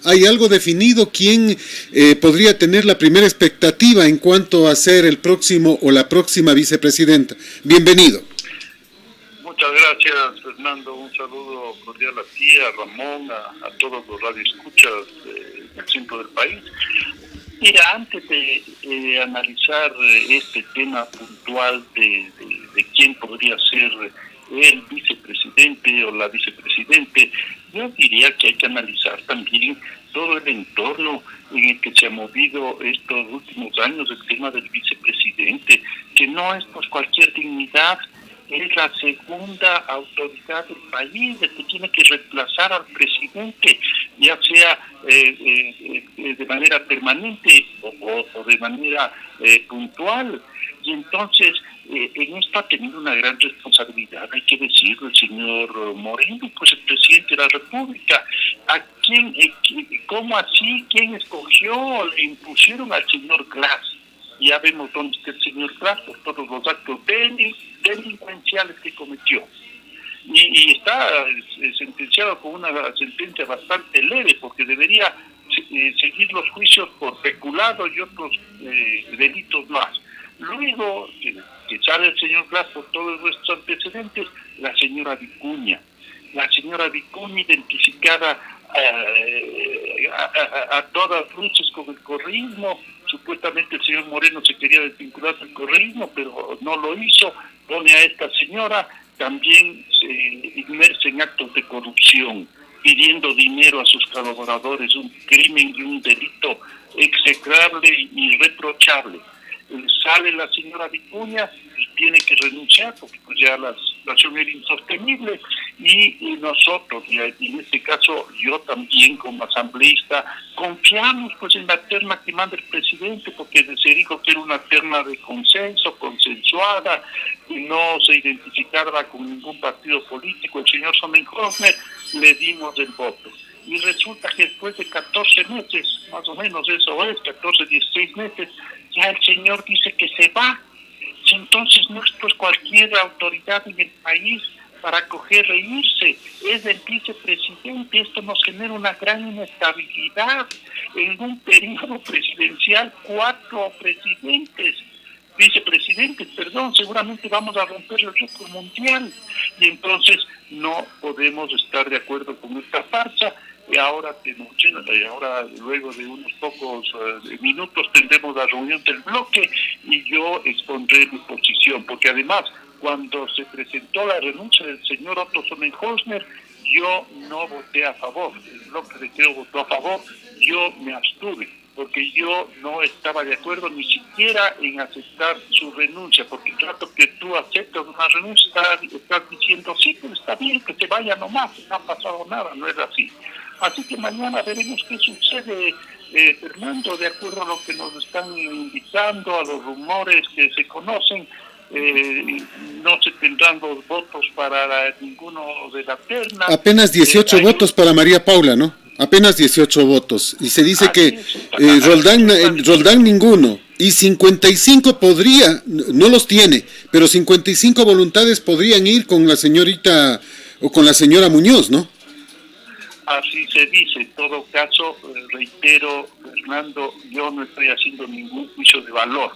¿Hay algo definido? ¿Quién podría tener la primera expectativa en cuanto a ser el próximo o la próxima vicepresidenta? Bienvenido. Muchas gracias, Fernando. Un saludo cordial a ti, a Ramón, a todos los radioescuchas del centro del país. Mira, antes de analizar este tema puntual de quién podría ser el vicepresidente o la vicepresidente, yo diría que hay que analizar también todo el entorno en el que se ha movido estos últimos años el tema del vicepresidente, que no es por cualquier dignidad. Es la segunda autoridad del país, el que tiene que reemplazar al presidente, ya sea de manera permanente o de manera puntual. Y entonces, en esto ha tenido una gran responsabilidad, hay que decirlo, el señor Moreno, pues el presidente de la República. ¿A quién, cómo así? ¿Quién escogió? Le impusieron al señor Glass. Ya vemos dónde está el señor Glass por todos los actos delincuenciales que cometió. Y está sentenciado con una sentencia bastante leve, porque debería seguir los juicios por peculado y otros delitos más. Luego que sale el señor Glass por todos nuestros antecedentes, la señora Vicuña. La señora Vicuña identificada a todas luces con el correísmo. Supuestamente el señor Moreno se quería desvincular del correísmo, pero no lo hizo. Pone a esta señora también inmersa en actos de corrupción, pidiendo dinero a sus colaboradores, un crimen y un delito execrable y irreprochable. Sale la señora Vicuña y tiene que renunciar porque pues ya la situación era insostenible y nosotros, y en este caso yo también como asambleísta, confiamos pues en la terna que manda el presidente, porque se dijo que era una terna de consenso, consensuada, y no se identificaba con ningún partido político. El señor Sonnenhofner le dimos el voto. Y resulta que después de 14 meses, más o menos eso es, 14, 16 meses, ya el señor dice que se va. Entonces no es pues cualquier autoridad en el país para coger e irse, es el vicepresidente. Esto nos genera una gran inestabilidad. En un periodo presidencial, 4 vicepresidentes, seguramente vamos a romper el récord mundial. Y entonces no podemos estar de acuerdo con esta farsa. Y ahora luego de unos pocos minutos tendremos la reunión del bloque y yo expondré mi posición, porque además cuando se presentó la renuncia del señor Otto Sonnenhofner, yo no voté a favor, el bloque de Creo votó a favor, yo me abstuve, porque yo no estaba de acuerdo ni siquiera en aceptar su renuncia, porque el rato que tú aceptas una renuncia estás diciendo, sí, pues está bien, que se vaya nomás, no ha pasado nada, no es así. Así que mañana veremos qué sucede, Fernando, de acuerdo a lo que nos están indicando, a los rumores que se conocen. No se tendrán los votos para ninguno de la terna. Apenas 18 votos para María Paula, ¿no? Apenas 18 votos. Y se dice que Roldán ninguno. Y 55 podría, no los tiene, pero 55 voluntades podrían ir con la señorita o con la señora Muñoz, ¿no? Así se dice. En todo caso, reitero, Fernando, yo no estoy haciendo ningún juicio de valor.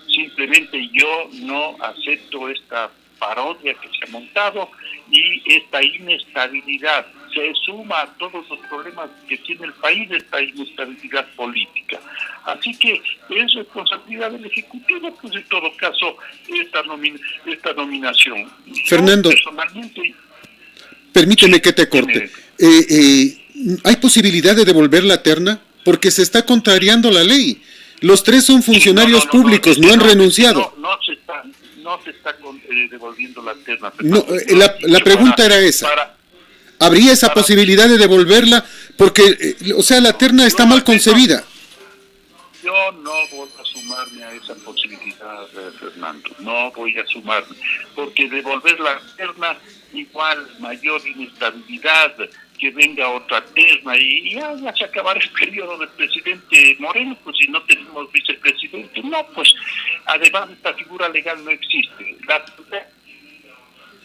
Simplemente yo no acepto esta parodia que se ha montado y esta inestabilidad. Se suma a todos los problemas que tiene el país esta inestabilidad política. Así que es responsabilidad del Ejecutivo, pues en todo caso, esta nominación. Fernando, yo, personalmente, permíteme que te corte. ¿Hay posibilidad de devolver la terna? Porque se está contrariando la ley. Los 3 son funcionarios públicos, no han renunciado. No se está devolviendo la terna. No, la pregunta era esa. ¿Habría esa posibilidad de devolverla? Porque, la terna está mal concebida. Yo no voy a sumarme a esa posibilidad, Fernando. No voy a sumarme. Porque devolver la terna, igual mayor inestabilidad, que venga otra terna y ya se acabará el periodo del presidente Moreno, pues si no tenemos vicepresidente. No, pues además esta figura legal no existe.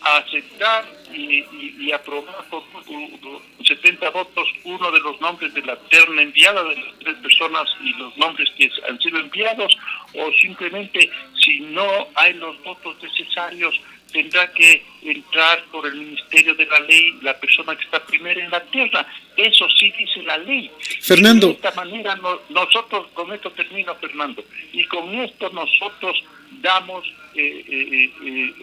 a aceptar y aprobar por 70 votos uno de los nombres de la terna enviada de las 3 personas y los nombres que han sido enviados, o simplemente, si no hay los votos necesarios, tendrá que entrar por el Ministerio de la Ley la persona que está primero en la terna. Eso sí dice la ley. Fernando. Y de esta manera nosotros, con esto termino, Fernando, y con esto nosotros damos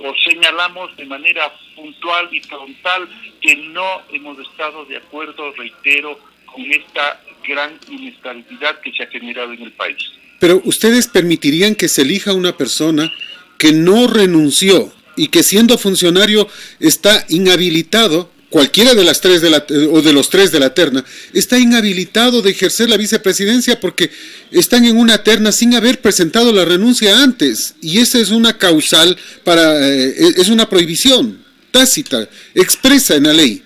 o señalamos de manera puntual y frontal que no hemos estado de acuerdo, reitero, con esta gran inestabilidad que se ha generado en el país. Pero ustedes permitirían que se elija una persona que no renunció y que siendo funcionario está inhabilitado, cualquiera de las 3 o de los 3 de la terna, está inhabilitado de ejercer la vicepresidencia porque están en una terna sin haber presentado la renuncia antes, y esa es una causal es una prohibición tácita, expresa en la ley.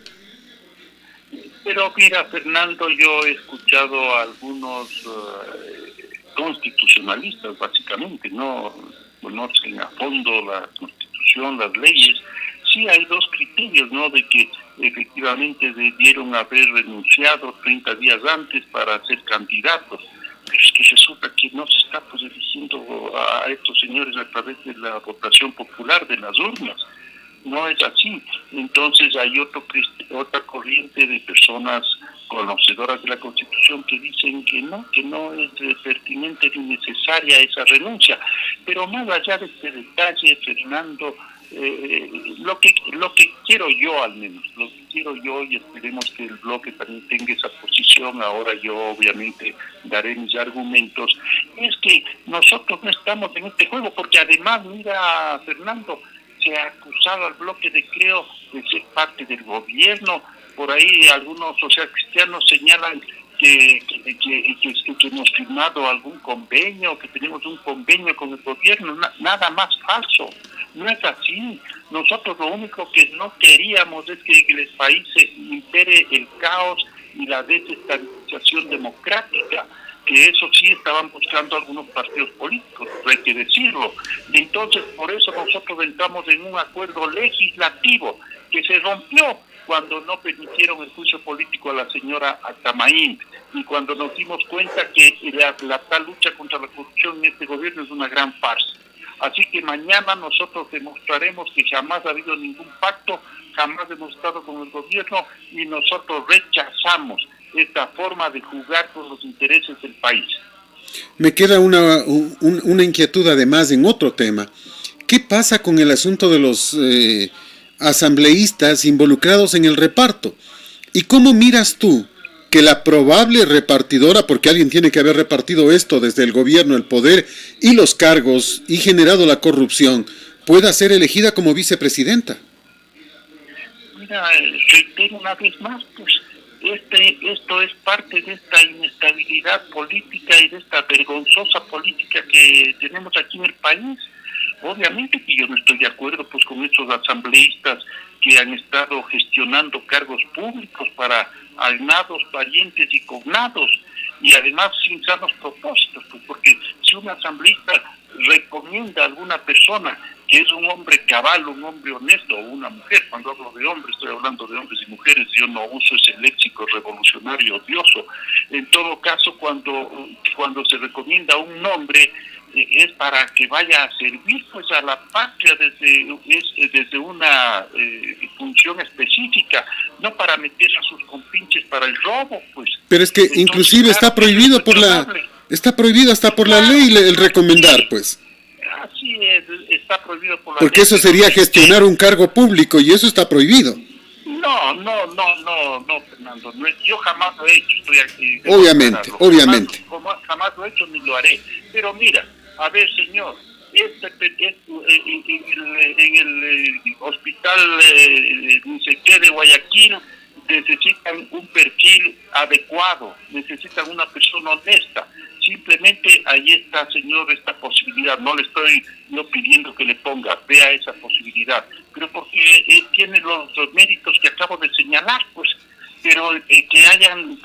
Pero mira, Fernando, yo he escuchado a algunos constitucionalistas, básicamente, no conocen a fondo la Constitución, las leyes. Sí hay 2 criterios, ¿no? De que efectivamente debieron haber renunciado 30 días antes para ser candidatos. Pero es que resulta que no se está pues eligiendo a estos señores a través de la votación popular de las urnas. No es así. Entonces hay otra corriente de personas conocedoras de la Constitución que dicen que no es pertinente ni necesaria esa renuncia. Pero más allá de este detalle, Fernando, lo que quiero yo, al menos, lo que quiero yo, y esperemos que el bloque también tenga esa posición, ahora yo obviamente daré mis argumentos, es que nosotros no estamos en este juego, porque además, mira, Fernando, se ha acusado al bloque de Creo de ser parte del gobierno. Por ahí algunos socialcristianos señalan que hemos firmado algún convenio, que tenemos un convenio con el gobierno. Nada más falso. No es así. Nosotros lo único que no queríamos es que en el país se impere el caos y la desestabilización democrática, que eso sí estaban buscando algunos partidos políticos, hay que decirlo. Entonces, por eso nosotros entramos en un acuerdo legislativo que se rompió cuando no permitieron el juicio político a la señora Atamaín, y cuando nos dimos cuenta que la tal lucha contra la corrupción en este gobierno es una gran farsa. Así que mañana nosotros demostraremos que jamás ha habido ningún pacto, jamás hemos estado con el gobierno, y nosotros rechazamos esta forma de jugar con los intereses del país. Me queda una inquietud además en otro tema. ¿Qué pasa con el asunto de los asambleístas involucrados en el reparto? ¿Y cómo miras tú que la probable repartidora, porque alguien tiene que haber repartido esto desde el gobierno, el poder y los cargos y generado la corrupción, pueda ser elegida como vicepresidenta? Mira, reitero una vez más, pues esto es parte de esta inestabilidad política y de esta vergonzosa política que tenemos aquí en el país. Obviamente que yo no estoy de acuerdo pues con estos asambleístas que han estado gestionando cargos públicos para agnados, parientes y cognados, y además sin sanos propósitos, pues porque si un asambleísta recomienda a alguna persona que es un hombre cabal, un hombre honesto, o una mujer, cuando hablo de hombres estoy hablando de hombres y mujeres, yo no uso ese léxico revolucionario odioso. En todo caso, cuando se recomienda a un nombre, es para que vaya a servir pues a la patria desde una función específica, no para meter a sus compinches para el robo, pues. Pero es que entonces, inclusive claro, está prohibido hasta por la ley el recomendar, pues. Así es, está prohibido por la porque ley. Eso sería gestionar un cargo público y eso está prohibido. No, Fernando, yo jamás lo he hecho, estoy aquí. Obviamente. Jamás lo he hecho ni lo haré. Pero mira, a ver, señor, en el hospital ni sé qué de Guayaquil necesitan un perfil adecuado, necesitan una persona honesta. Simplemente ahí está, señor, esta posibilidad. No le estoy pidiendo que le ponga, vea esa posibilidad, pero porque tiene los méritos que acabo de señalar, pues. pero que hayan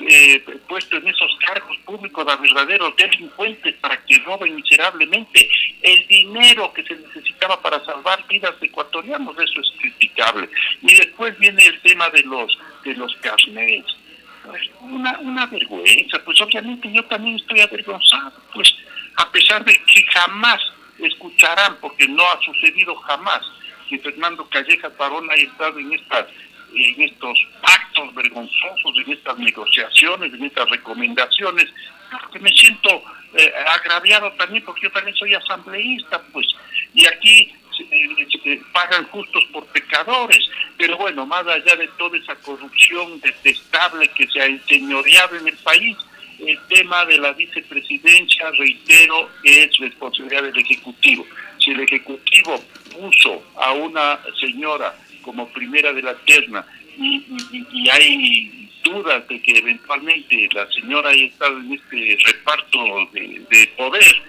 puesto en esos cargos públicos a verdaderos delincuentes para que roben miserablemente el dinero que se necesitaba para salvar vidas de ecuatorianos, eso es criticable. Y después viene el tema de los carnets. Pues una vergüenza, pues obviamente yo también estoy avergonzado, pues a pesar de que jamás escucharán, porque no ha sucedido jamás, que Fernando Callejas Barón haya estado en estos pactos vergonzosos, en estas negociaciones, en estas recomendaciones, porque me siento agraviado también, porque yo también soy asambleísta, pues, y aquí pagan justos por pecadores, pero bueno, más allá de toda esa corrupción detestable que se ha enseñoreado en el país, el tema de la vicepresidencia, reitero, es responsabilidad del Ejecutivo. Si el Ejecutivo puso a una señora como primera de la terna y hay dudas de que eventualmente la señora haya estado en este reparto de poder,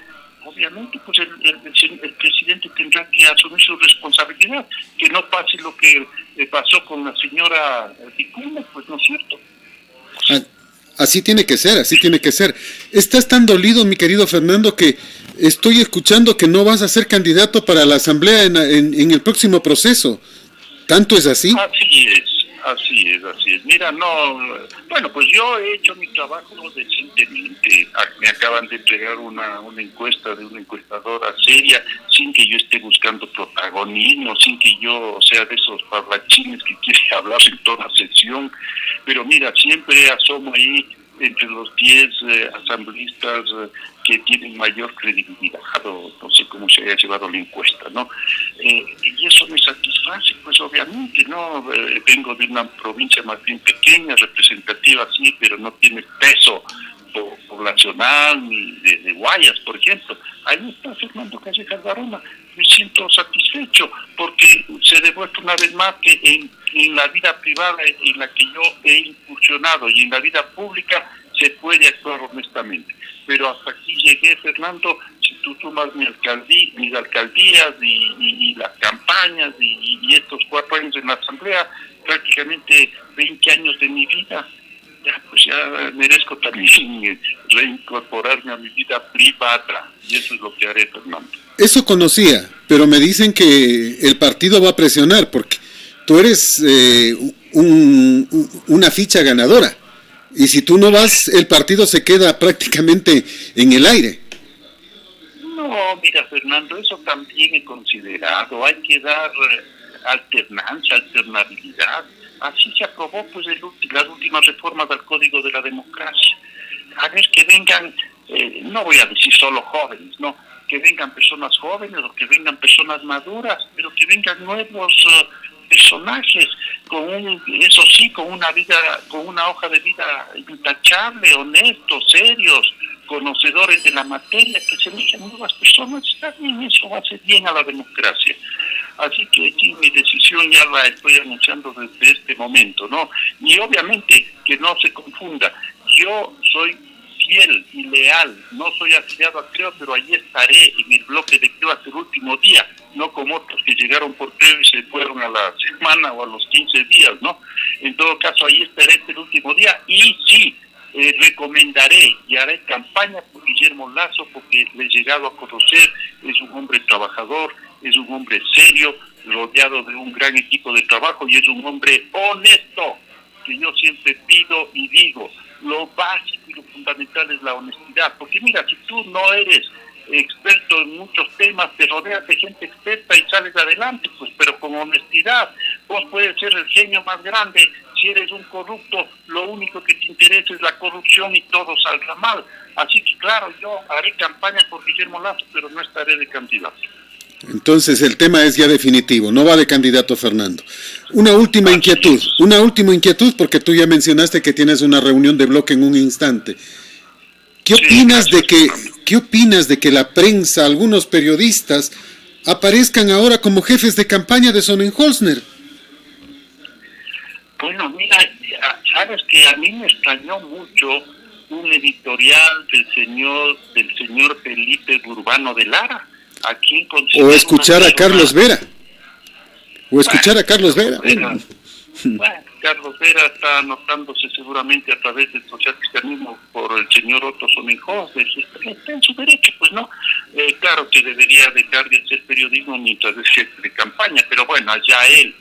obviamente pues el presidente tendrá que asumir su responsabilidad, que no pase lo que pasó con la señora Vicuña, pues no es cierto. Así tiene que ser, así tiene que ser. Estás tan dolido, mi querido Fernando, que estoy escuchando que no vas a ser candidato para la asamblea en el próximo proceso. ¿Tanto es así? Así es. Mira, bueno, pues yo he hecho mi trabajo decentemente. Me acaban de entregar una encuesta de una encuestadora seria, sin que yo esté buscando protagonismo, sin que yo sea de esos parlachines que quiere hablar en toda sesión. Pero mira, siempre asomo ahí entre los 10 asambleístas que tienen mayor credibilidad, no sé cómo se haya llevado la encuesta, ¿no? Y eso me satisface, pues obviamente, ¿no? Vengo de una provincia más bien pequeña, representativa, sí, pero no tiene peso poblacional ni de Guayas, por ejemplo. Ahí está Fernando Callejas Barona. Me siento satisfecho porque se demuestra una vez más que en la vida privada en la que yo he incursionado y en la vida pública se puede actuar honestamente. Pero hasta aquí llegué, Fernando. Si tú sumas mis alcaldías y las campañas y estos 4 años en la asamblea, prácticamente 20 años de mi vida, ya merezco también reincorporarme a mi vida privada, y eso es lo que haré, Fernando. Eso conocía, pero me dicen que el partido va a presionar porque tú eres una ficha ganadora, y si tú no vas, el partido se queda prácticamente en el aire. No, mira, Fernando, eso también he considerado. Hay que dar alternancia, alternabilidad. Así se aprobó pues las últimas reformas del Código de la Democracia. A ver, que vengan, no voy a decir solo jóvenes, no, que vengan personas jóvenes o que vengan personas maduras, pero que vengan nuevos personajes con una vida, con una hoja de vida intachable, honestos, serios, conocedores de la materia, que se elijan nuevas personas. Está bien, eso va a hacer bien a la democracia. Así que sí, mi decisión ya la estoy anunciando desde este momento, ¿no? Y obviamente que no se confunda, yo soy fiel y leal, no soy afiliado a Creo, pero ahí estaré en el bloque de Creo hasta el último día, no como otros que llegaron por Creo y se fueron a la semana o a los 15 días, ¿no? En todo caso, ahí estaré hasta el último día y sí, recomendaré y haré campaña por Guillermo Lasso, porque le he llegado a conocer, es un hombre trabajador, es un hombre serio, rodeado de un gran equipo de trabajo y es un hombre honesto, que yo siempre pido y digo, lo básico y lo fundamental es la honestidad, porque mira, si tú no eres experto en muchos temas, te rodeas de gente experta y sales adelante, pues, pero con honestidad. Vos puedes ser el genio más grande, si eres un corrupto, lo único que te interesa es la corrupción y todo saldrá mal. Así que claro, yo haré campaña por Guillermo Lasso, pero no estaré de candidato. Entonces el tema es ya definitivo, no va de candidato Fernando. Una última inquietud, porque tú ya mencionaste que tienes una reunión de bloque en un instante. ¿Qué opinas de que la prensa, algunos periodistas, aparezcan ahora como jefes de campaña de Sonnenholzner? Bueno, mira, sabes que a mí me extrañó mucho un editorial del señor Felipe Urbano de Lara, a quien o escuchar a Carlos Vera. Bueno. Bueno, Carlos Vera está anotándose seguramente a través del social cristianismo por el señor Otto Sonnenhofer, está en su derecho, pues no. Claro que debería dejar de hacer periodismo mientras es jefe de campaña, pero bueno, allá él.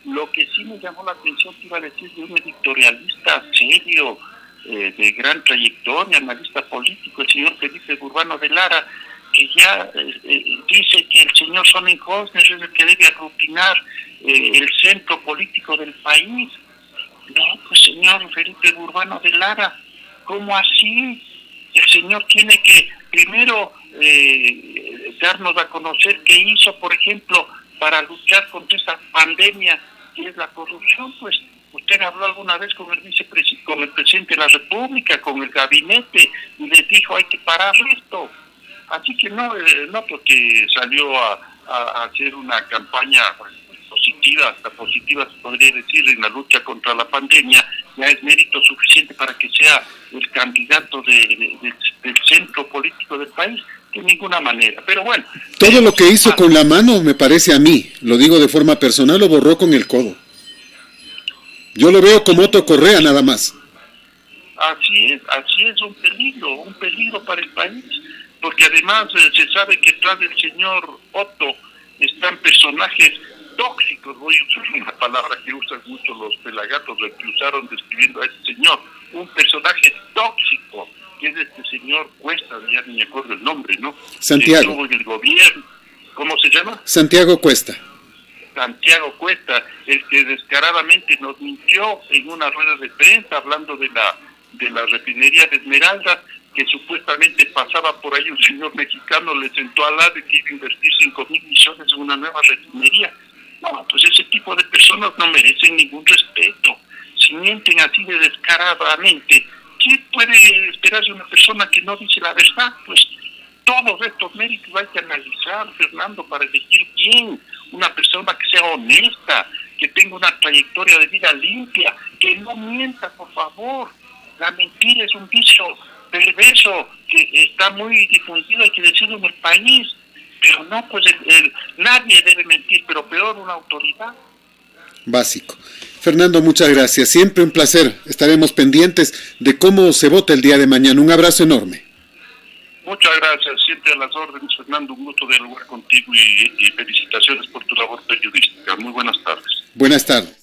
Lo que sí me llamó la atención, que iba a decir, de un editorialista serio, de gran trayectoria, analista político, el señor Felipe Urbano de Lara, que ya dice que el señor Sonnenhofer es el que debe aglutinar el centro político del país. No, pues señor Felipe Urbano de Lara, ¿cómo así? El señor tiene que primero darnos a conocer qué hizo, por ejemplo, para luchar contra esta pandemia que es la corrupción. Pues usted habló alguna vez con el con el presidente de la República, con el gabinete, y les dijo hay que parar esto. Así que no porque salió a hacer una campaña positiva, hasta positiva se podría decir, en la lucha contra la pandemia, ya es mérito suficiente para que sea el candidato del centro político del país, de ninguna manera. Pero bueno. Todo lo que hizo con la mano, me parece a mí, lo digo de forma personal, lo borró con el codo. Yo lo veo como Otto Correa nada más. Así es un peligro para el país, porque además se sabe que tras del señor Otto están personajes tóxicos. Voy a usar una palabra que usan mucho los pelagatos, la que usaron describiendo a este señor, un personaje tóxico, que es este señor Cuesta, ya ni me acuerdo el nombre, ¿no? Santiago. Que estuvo en el gobierno. ¿Cómo se llama? Santiago Cuesta. Santiago Cuesta, el que descaradamente nos mintió en una rueda de prensa hablando de la refinería de Esmeralda, que supuestamente pasaba por ahí un señor mexicano, le sentó al lado y que iba a invertir 5,000 millones en una nueva refinería. No, pues ese tipo de personas no merecen ningún respeto. Si mienten así de descaradamente, ¿qué puede esperarse una persona que no dice la verdad? Pues todos estos méritos hay que analizar, Fernando, para elegir bien una persona que sea honesta, que tenga una trayectoria de vida limpia, que no mienta, por favor. La mentira es un vicio perverso que está muy difundido, hay que decirlo, en el país. Pero no, pues nadie debe mentir, pero peor una autoridad. Básico. Fernando, muchas gracias. Siempre un placer. Estaremos pendientes de cómo se vota el día de mañana. Un abrazo enorme. Muchas gracias. Siempre a las órdenes, Fernando. Un gusto dialogar contigo y felicitaciones por tu labor periodística. Muy buenas tardes. Buenas tardes.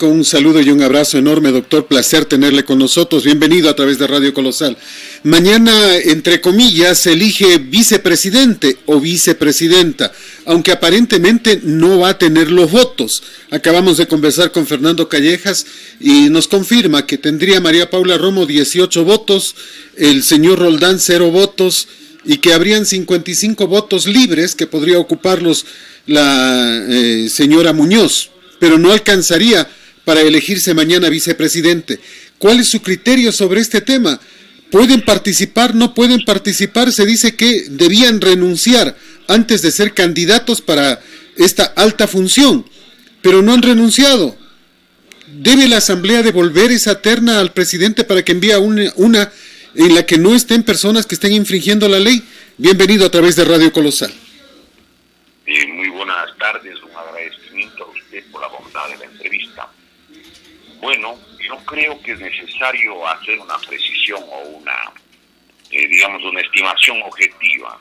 Un saludo y un abrazo enorme, doctor. Placer tenerle con nosotros. Bienvenido a través de Radio Colosal. Mañana, entre comillas, se elige vicepresidente o vicepresidenta, aunque aparentemente no va a tener los votos. Acabamos de conversar con Fernando Callejas y nos confirma que tendría María Paula Romo 18 votos, el señor Roldán 0 votos y que habrían 55 votos libres que podría ocuparlos la señora Muñoz, pero no alcanzaría para elegirse mañana vicepresidente. ¿Cuál es su criterio sobre este tema? ¿Pueden participar? ¿No pueden participar? Se dice que debían renunciar antes de ser candidatos para esta alta función, pero no han renunciado. ¿Debe la Asamblea devolver esa terna al presidente para que envíe una en la que no estén personas que estén infringiendo la ley? Bienvenido a través de Radio Colosal. Muy buenas tardes, un agradecimiento a usted por la bondad de la entrevista. Bueno, yo creo que es necesario hacer una precisión o una estimación objetiva.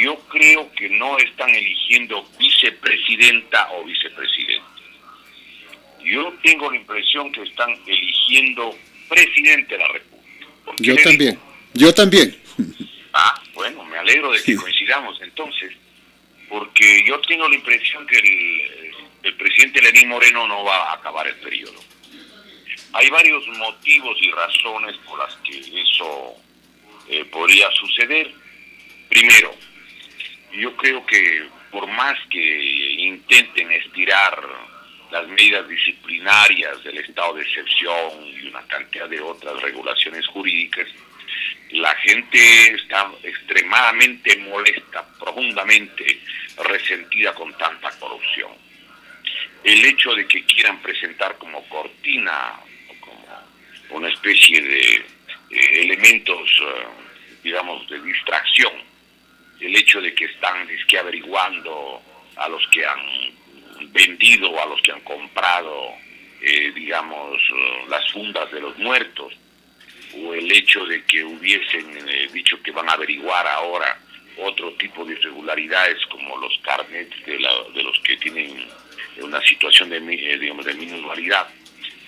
Yo creo que no están eligiendo vicepresidenta o vicepresidente. Yo tengo la impresión que están eligiendo presidente de la República. Yo también. Ah, bueno, me alegro de que coincidamos entonces. porque yo tengo la impresión que el presidente Lenín Moreno no va a acabar el periodo. Hay varios motivos y razones por las que eso podría suceder. Primero, yo creo que por más que intenten estirar las medidas disciplinarias del estado de excepción y una cantidad de otras regulaciones jurídicas, la gente está extremadamente molesta, profundamente resentida con tanta corrupción. El hecho de que quieran presentar como cortina, como una especie de elementos, digamos, de distracción, el hecho de que están averiguando a los que han vendido, a los que han comprado, digamos, las fundas de los muertos, o el hecho de que hubiesen dicho que van a averiguar ahora otro tipo de irregularidades como los carnets de los que tienen una situación de minusvalidad.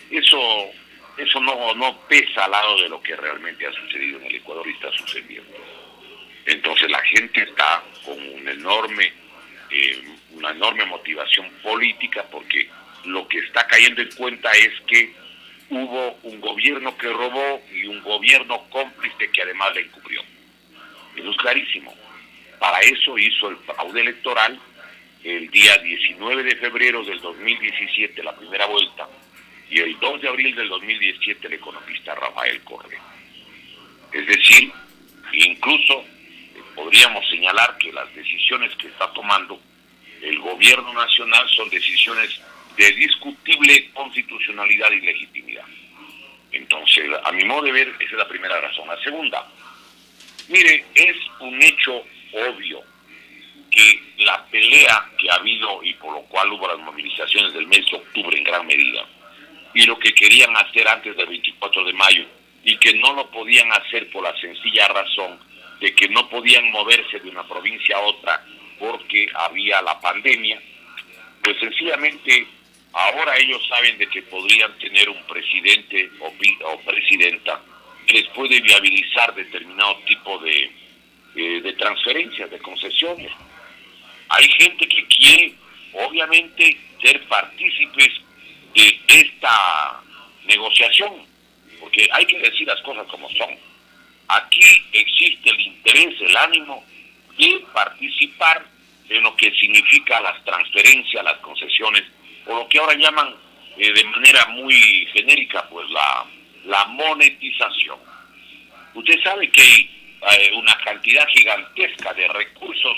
Eso no pesa al lado de lo que realmente ha sucedido en el Ecuador y está sucediendo. Entonces la gente está con una enorme motivación política, porque lo que está cayendo en cuenta es que hubo un gobierno que robó y un gobierno cómplice que además le encubrió. Eso es clarísimo. Para eso hizo el fraude electoral el día 19 de febrero del 2017, la primera vuelta, y el 2 de abril del 2017 el economista Rafael Correa. Es decir, incluso podríamos señalar que las decisiones que está tomando el gobierno nacional son decisiones de discutible constitucionalidad y legitimidad. Entonces, a mi modo de ver, esa es la primera razón. La segunda, mire, es un hecho obvio que la pelea que ha habido y por lo cual hubo las movilizaciones del mes de octubre en gran medida, y lo que querían hacer antes del 24 de mayo, y que no lo podían hacer por la sencilla razón de que no podían moverse de una provincia a otra porque había la pandemia, pues sencillamente ahora ellos saben de que podrían tener un presidente o presidenta que les puede viabilizar determinado tipo de transferencias, de concesiones. Hay gente que quiere, obviamente, ser partícipes de esta negociación, porque hay que decir las cosas como son. Aquí existe el interés, el ánimo de participar en lo que significa las transferencias, las concesiones, o lo que ahora llaman de manera muy genérica, pues la monetización. Usted sabe que hay una cantidad gigantesca de recursos,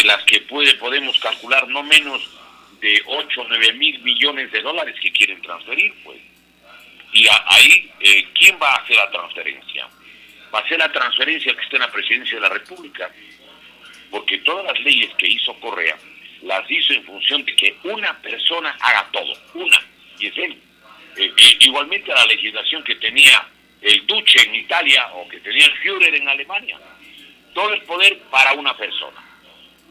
las que podemos calcular no menos de 8 o 9 mil millones de dólares que quieren transferir, pues. Y ahí, ¿quién va a hacer la transferencia? Va a ser la transferencia que está en la presidencia de la República, porque todas las leyes que hizo Correa las hizo en función de que una persona haga todo, y es él. Igualmente a la legislación que tenía el Duce en Italia o que tenía el Führer en Alemania. Todo el poder para una persona.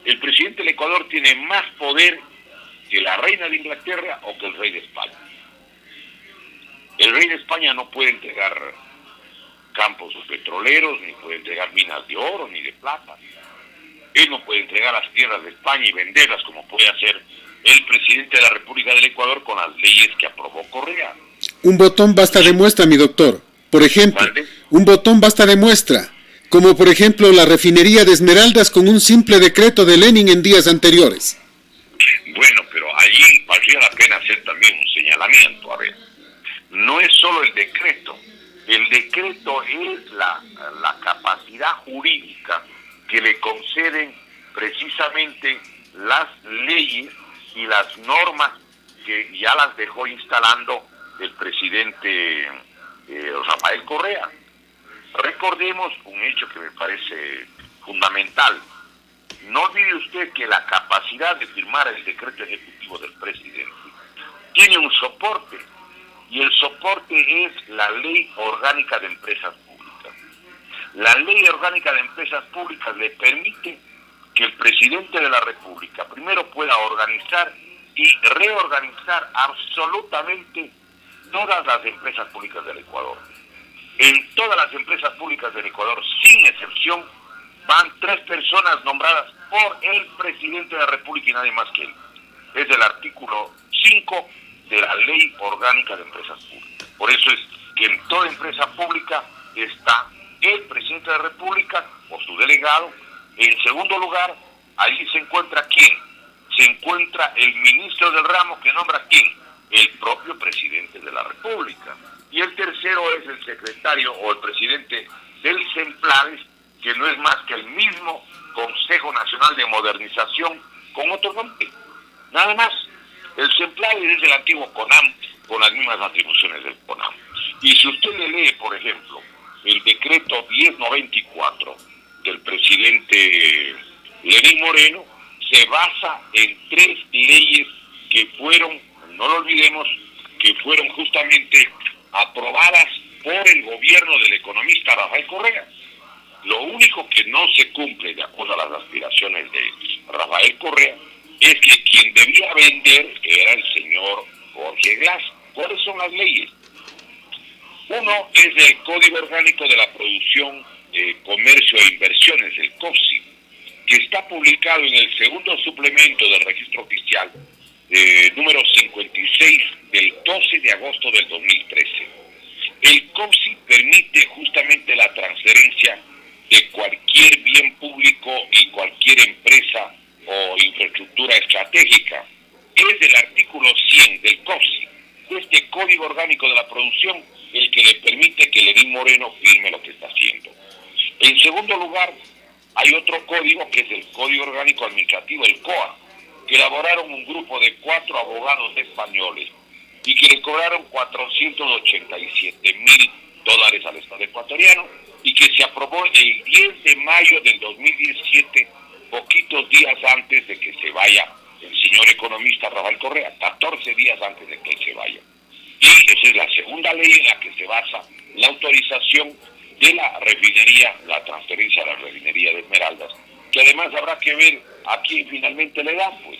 El presidente del Ecuador tiene más poder que la reina de Inglaterra o que el rey de España. El rey de España no puede entregar campos petroleros, ni puede entregar minas de oro, ni de plata. Él no puede entregar las tierras de España y venderlas como puede hacer el presidente de la República del Ecuador con las leyes que aprobó Correa. Un botón basta de muestra, mi doctor. Por ejemplo, ¿Vale? un botón basta de muestra. Como por ejemplo la refinería de Esmeraldas con un simple decreto de Lenin en días anteriores. Bueno, pero allí valdría la pena hacer también un señalamiento. A ver, no es solo el decreto es la capacidad jurídica que le conceden precisamente las leyes y las normas que ya las dejó instalando el presidente Rafael Correa. Recordemos un hecho que me parece fundamental. No olvide usted que la capacidad de firmar el decreto ejecutivo del presidente tiene un soporte, y el soporte es la Ley Orgánica de Empresas Públicas. La Ley Orgánica de Empresas Públicas le permite que el presidente de la República primero pueda organizar y reorganizar absolutamente todas las empresas públicas del Ecuador. En todas las empresas públicas del Ecuador, sin excepción, van 3 personas nombradas por el presidente de la República y nadie más que él. Es el artículo 5 de la Ley Orgánica de Empresas Públicas. Por eso es que en toda empresa pública está el presidente de la República o su delegado. En segundo lugar, ahí se encuentra ¿quién? Se encuentra el ministro del ramo que nombra ¿quién? El propio presidente de la República. Y el tercero es el secretario o el presidente del CEMPLADES, que no es más que el mismo Consejo Nacional de Modernización con otro nombre. Nada más. El CEMPLADES es el antiguo CONAM con las mismas atribuciones del CONAM. Y si usted le lee, por ejemplo, el decreto 1094 del presidente Lenín Moreno, se basa en 3 leyes que fueron, no lo olvidemos, que fueron justamente aprobadas por el gobierno del economista Rafael Correa. Lo único que no se cumple de acuerdo a las aspiraciones de Rafael Correa es que quien debía vender era el señor Jorge Glass. ¿Cuáles son las leyes? Uno es el Código Orgánico de la Producción, Comercio e Inversiones, el COPSI, que está publicado en el segundo suplemento del registro oficial número 56 del 12 de agosto del 2013. El COPSI permite justamente la transferencia de cualquier bien público y cualquier empresa o infraestructura estratégica. Es el artículo 100 del COPSI, este Código Orgánico de la Producción, el que le permite que Lenín Moreno firme lo que está haciendo. En segundo lugar, hay otro código que es el Código Orgánico Administrativo, el COA, que elaboraron un grupo de 4 abogados españoles y que le cobraron $487,000 al Estado ecuatoriano y que se aprobó el 10 de mayo del 2017, poquitos días antes de que se vaya el señor economista Rafael Correa, 14 días antes de que él se vaya. Y esa es la segunda ley en la que se basa la autorización de la refinería, la transferencia a la refinería de Esmeraldas, que además habrá que ver a quién finalmente le dan, pues.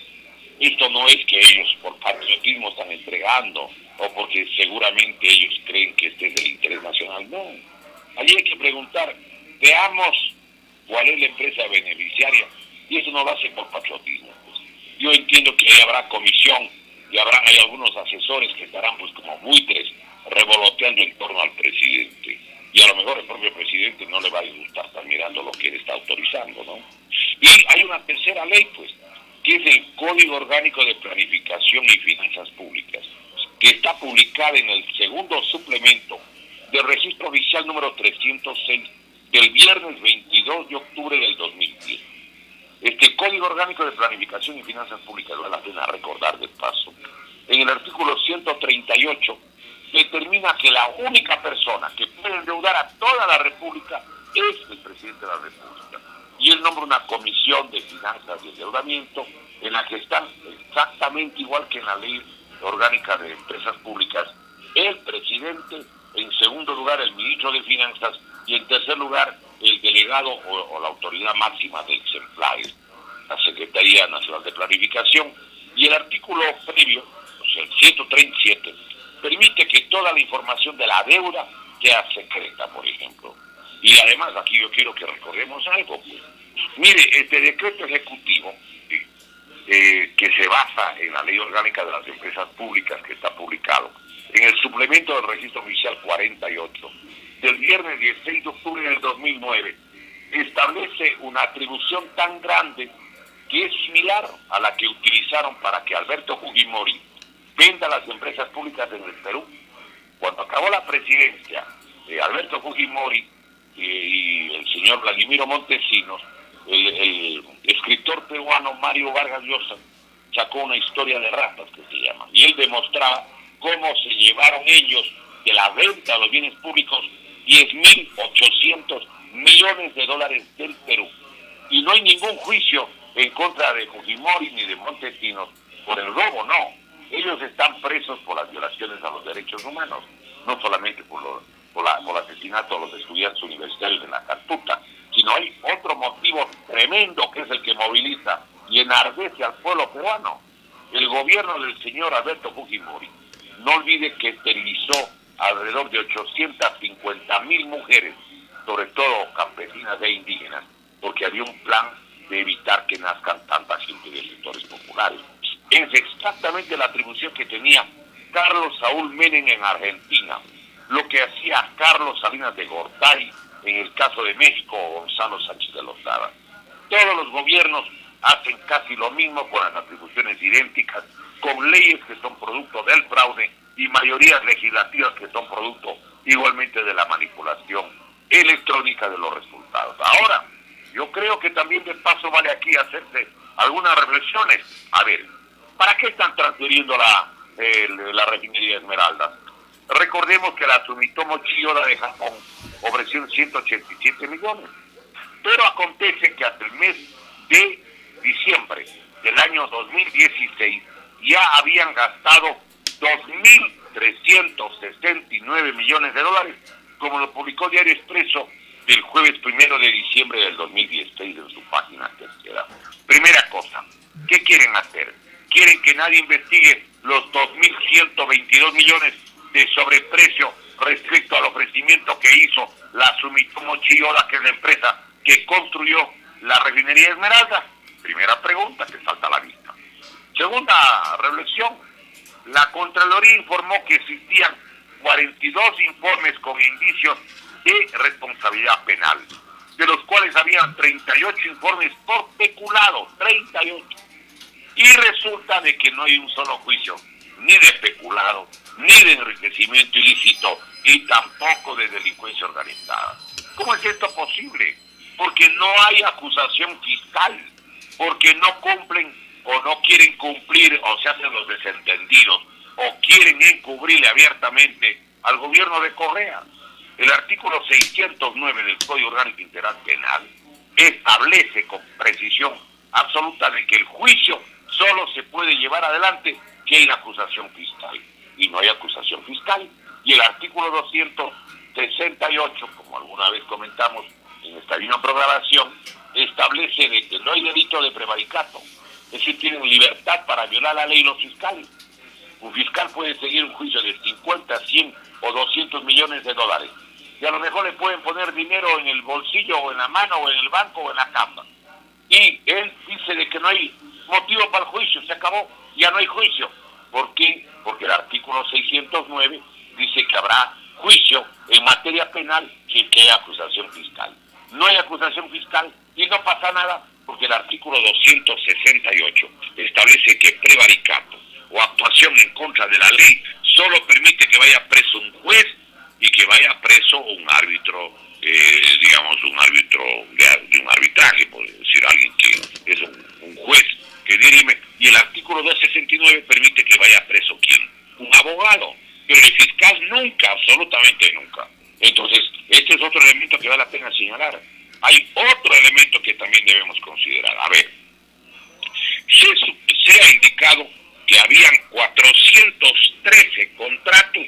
Esto no es que ellos por patriotismo están entregando o porque seguramente ellos creen que este es el interés nacional, no. Allí hay que preguntar, veamos cuál es la empresa beneficiaria, y eso no lo hace por patriotismo, pues. Yo entiendo que ahí habrá comisión y hay algunos asesores que estarán pues como buitres revoloteando en torno al presidente, y a lo mejor el propio presidente no le va a disgustar estar mirando lo que él está autorizando, ¿no? Y hay una tercera ley, pues, que es el Código Orgánico de Planificación y Finanzas Públicas, que está publicada en el segundo suplemento del registro oficial número 306 del viernes 22 de octubre del 2010. Este Código Orgánico de Planificación y Finanzas Públicas, vale la pena recordar de paso, en el artículo 138 determina que la única persona que puede endeudar a toda la República es el presidente de la República. Y él nombra una comisión de finanzas y endeudamiento en la que están exactamente igual que en la Ley Orgánica de Empresas Públicas el presidente, en segundo lugar el ministro de Finanzas y en tercer lugar el delegado o la autoridad máxima del CEMPLADES, la Secretaría Nacional de Planificación. Y el artículo previo, o sea, el 137, permite que toda la información de la deuda sea secreta, por ejemplo. Y además aquí yo quiero que recordemos algo, pues. Mire, este decreto ejecutivo que se basa en la Ley Orgánica de las Empresas Públicas, que está publicado en el suplemento del registro oficial 48 del viernes 16 de octubre del 2009, establece una atribución tan grande que es similar a la que utilizaron para que Alberto Fujimori venda las empresas públicas en el Perú. Cuando acabó la presidencia de Alberto Fujimori y el señor Vladimiro Montesinos, el escritor peruano Mario Vargas Llosa sacó una historia de ratas que se llama, y él demostraba cómo se llevaron ellos de la venta de los bienes públicos 10.800 millones de dólares del Perú. Y no hay ningún juicio en contra de Fujimori ni de Montesinos por el robo, no. Ellos están presos por las violaciones a los derechos humanos, no solamente por el asesinato de los estudiantes universitarios en la Calcuta, sino hay otro motivo tremendo que es el que moviliza y enardece al pueblo peruano. El gobierno del señor Alberto Fujimori, no olvide que esterilizó alrededor de 850,000 mujeres, sobre todo campesinas e indígenas, porque había un plan de evitar que nazcan tanta gente de sectores populares. Es exactamente la atribución que tenía Carlos Saúl Menem en Argentina, lo que hacía Carlos Salinas de Gortari en el caso de México o Gonzalo Sánchez de Lozada. Todos los gobiernos hacen casi lo mismo con las atribuciones idénticas, con leyes que son producto del fraude y mayorías legislativas que son producto igualmente de la manipulación electrónica de los resultados. Ahora, yo creo que también de paso vale aquí hacerse algunas reflexiones. A ver, ¿para qué están transfiriendo la refinería Esmeraldas? Recordemos que la Sumitomo Chiyoda de Japón ofreció 187 millones. Pero acontece que hasta el mes de diciembre del año 2016 ya habían gastado 2.369 millones de dólares, como lo publicó Diario Expreso del jueves 1 de diciembre del 2016 en su página tercera. Primera cosa, ¿qué quieren hacer? Quieren que nadie investigue los 2.122 millones de sobreprecio respecto al ofrecimiento que hizo la Sumitomo Chiyoda, que es la empresa que construyó la refinería Esmeralda. Primera pregunta que salta a la vista. Segunda reflexión, la Contraloría informó que existían 42 informes con indicios de responsabilidad penal, de los cuales habían 38 informes por peculado, 38. Y resulta de que no hay un solo juicio, ni de peculado, ni de enriquecimiento ilícito, y tampoco de delincuencia organizada. ¿Cómo es esto posible? Porque no hay acusación fiscal, porque no cumplen o no quieren cumplir, o se hacen los desentendidos, o quieren encubrirle abiertamente al gobierno de Correa. El artículo 609 del Código Orgánico Integral Penal establece con precisión absoluta de que el juicio solo se puede llevar adelante si hay una acusación fiscal. Y no hay acusación fiscal. Y el artículo 268, como alguna vez comentamos en esta misma programación, establece de que no hay delito de prevaricato. Es decir, tienen libertad para violar la ley los fiscales. Un fiscal puede seguir un juicio de 50, 100 o 200 millones de dólares. Y a lo mejor le pueden poner dinero en el bolsillo o en la mano o en el banco o en la cama. Y él dice de que no hay motivo para el juicio, se acabó, ya no hay juicio. ¿Por qué? Porque el artículo 609 dice que habrá juicio en materia penal sin que haya acusación fiscal. No hay acusación fiscal y no pasa nada porque el artículo 268 establece que prevaricato o actuación en contra de la ley solo permite que vaya preso un juez y que vaya preso un árbitro, un árbitro de un arbitraje, por decir alguien que es un juez que dirime, y el artículo 269 permite que vaya preso ¿quién? Un abogado, pero el fiscal nunca, absolutamente nunca. Entonces, este es otro elemento que vale la pena señalar. Hay otro elemento que también debemos considerar. A ver, se ha indicado que habían 413 contratos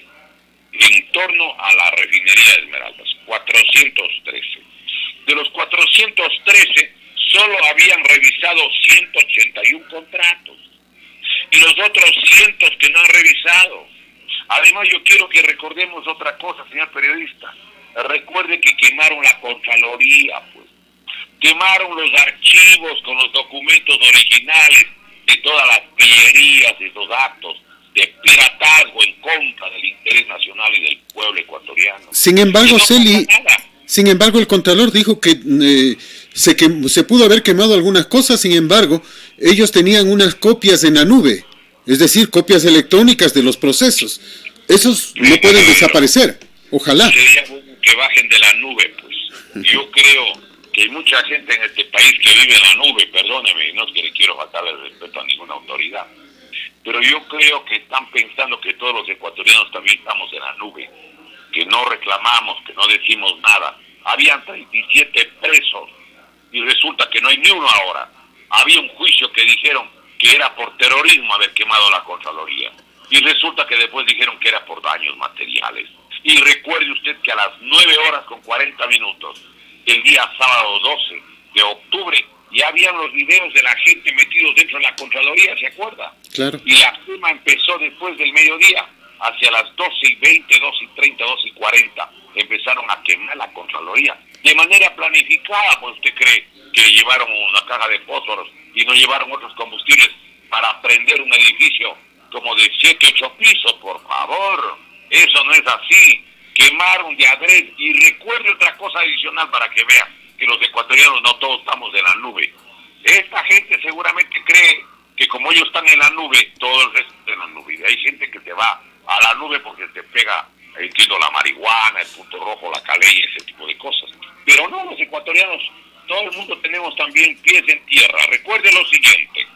en torno a la refinería de Esmeraldas. 413. De los 413, solo habían revisado 181 contratos. Y los otros cientos que no han revisado. Además, yo quiero que recordemos otra cosa, señor periodista. Recuerde que quemaron la Contraloría, pues. Quemaron los archivos con los documentos originales de todas las pillerías, de esos actos de piratazgo en contra del interés nacional y del pueblo ecuatoriano. Sin embargo, Celi, el Contralor dijo que se pudo haber quemado algunas cosas, sin embargo, ellos tenían unas copias en la nube, es decir, copias electrónicas de los procesos. Esos no pueden desaparecer, ojalá. Sería bueno que bajen de la nube, pues. Yo creo que hay mucha gente en este país que vive en la nube, perdóneme, no es que le quiero faltar el respeto a ninguna autoridad, pero yo creo que están pensando que todos los ecuatorianos también estamos en la nube, que no reclamamos, que no decimos nada. Habían 37 presos y resulta que no hay ni uno ahora. Había un juicio que dijeron que era por terrorismo haber quemado la Contraloría y resulta que después dijeron que era por daños materiales. Y recuerde usted que a las 9:40 el día sábado 12 de octubre ya habían los videos de la gente metidos dentro de la Contraloría, ¿se acuerda? Claro. Y la quema empezó después del mediodía, hacia las 12:20, 12:30, 12:40, empezaron a quemar la Contraloría de manera planificada. Pues usted cree que llevaron una caja de fósforos y no llevaron otros combustibles para prender un edificio como de 7, 8 pisos, por favor. Eso no es así. Quemaron de adrede. Y recuerde otra cosa adicional para que vea que los ecuatorianos no todos estamos en la nube. Esta gente seguramente cree que como ellos están en la nube, todo el resto está en la nube. Y hay gente que te va a la nube porque te pega, entiendo, la marihuana, el punto rojo, la caley, ese tipo de cosas. Pero no, los ecuatorianos, todo el mundo tenemos también pies en tierra. Recuerde lo siguiente: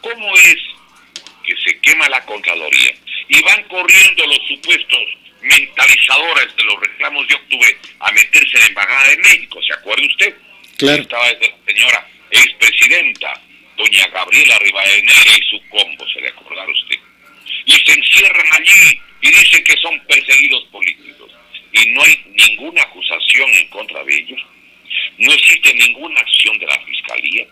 ¿cómo es que se quema la Contraloría y van corriendo los supuestos mentalizadores de los reclamos de octubre a meterse en la Embajada de México? ¿Se acuerda usted? Claro. Estaba desde la señora expresidenta, doña Gabriela Rivadeneira y su combo, se le acordará usted. Y se encierran allí y dicen que son perseguidos políticos. Y no hay ninguna acusación en contra de ellos. No existe ninguna acción de la Fiscalía.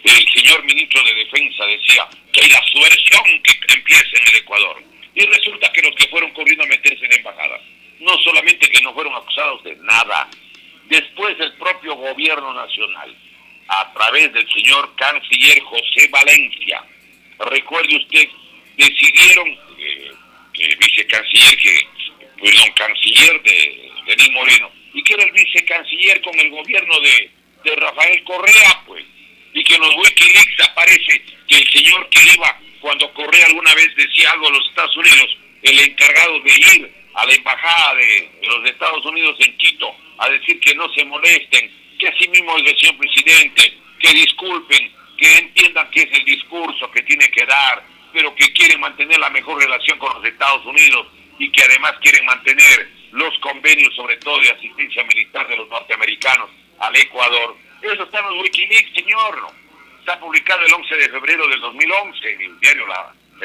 El señor ministro de Defensa decía que hay la subversión que empieza en el Ecuador. Y resulta que los que fueron corriendo a meterse en la embajada, no solamente que no fueron acusados de nada, después el propio gobierno nacional, a través del señor canciller José Valencia, recuerde usted, decidieron que el vicecanciller, canciller de Lenín Moreno, y que era el vicecanciller con el gobierno de Rafael Correa, pues, y que en los Wikileaks aparece que el señor que iba, cuando Correa alguna vez decía algo a los Estados Unidos, el encargado de ir a la embajada de los Estados Unidos en Quito a decir que no se molesten, que así mismo es el señor presidente, que disculpen, que entiendan que es el discurso que tiene que dar, pero que quieren mantener la mejor relación con los Estados Unidos y que además quieren mantener los convenios, sobre todo de asistencia militar de los norteamericanos al Ecuador. Eso está en los Wikileaks, señor. Está publicado el 11 de febrero del 2011 en el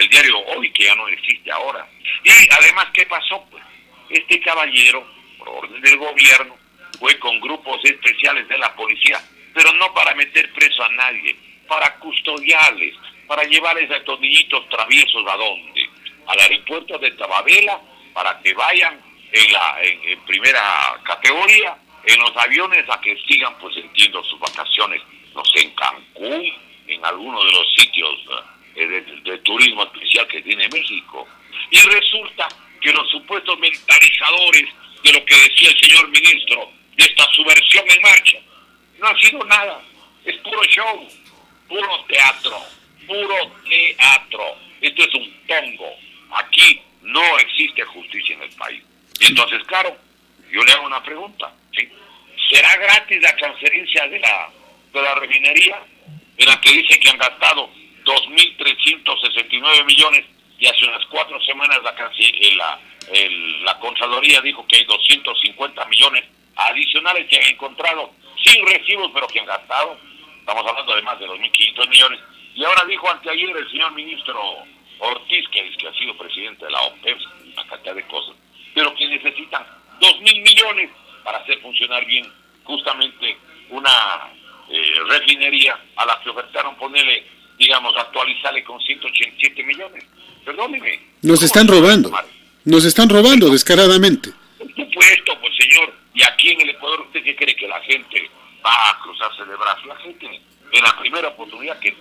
diario Hoy, que ya no existe ahora. Y además, ¿qué pasó? Pues este caballero, por orden del gobierno, fue con grupos especiales de la policía, pero no para meter preso a nadie, para custodiarles, para llevarles a estos niñitos traviesos ¿a dónde? Al aeropuerto de Tababela, para que vayan en primera categoría en los aviones a que sigan, pues entiendo, sus vacaciones, no sé, en Cancún, en alguno de los sitios de turismo especial que tiene México. Y resulta que los supuestos mentalizadores de lo que decía el señor ministro, de esta subversión en marcha, no ha sido nada, es puro show, puro teatro, puro teatro. Esto es un tongo. Aquí no existe justicia en el país. Y entonces, claro, yo le hago una pregunta, ¿sí? ¿Será gratis la transferencia de la refinería, en la que dice que han gastado 2.369 millones y hace unas 4 semanas la Contraloría dijo que hay 250 millones adicionales que han encontrado sin recibos, pero que han gastado? Estamos hablando de más de 2.500 millones. Y ahora dijo anteayer el señor ministro Ortiz, que ha sido presidente de la OPEP, una cantidad de cosas, pero que necesitan 2.000 millones para hacer funcionar bien justamente una refinería a la que ofertaron ponerle, digamos, actualizarle con 187 millones. Perdóneme. Nos están robando descaradamente. Por supuesto, pues señor, y aquí en el Ecuador, ¿usted qué cree? Que la gente va a cruzarse de brazos. La gente, en la primera oportunidad que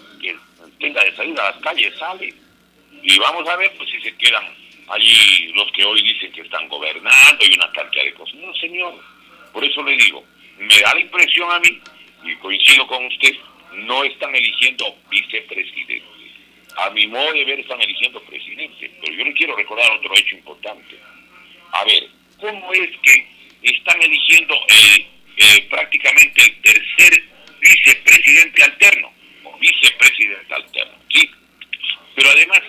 tenga de salir a las calles, sale. Y vamos a ver, pues, si se quedan allí los que hoy dicen que están gobernando y una cantidad de cosas. No, señor. Por eso le digo, me da la impresión a mí, y coincido con usted, no están eligiendo vicepresidente. A mi modo de ver, están eligiendo presidente. Pero yo le quiero recordar otro hecho importante. A ver, ¿cómo es que están eligiendo prácticamente el tercer vicepresidente alterno? O vicepresidente alterno, ¿sí? Pero además,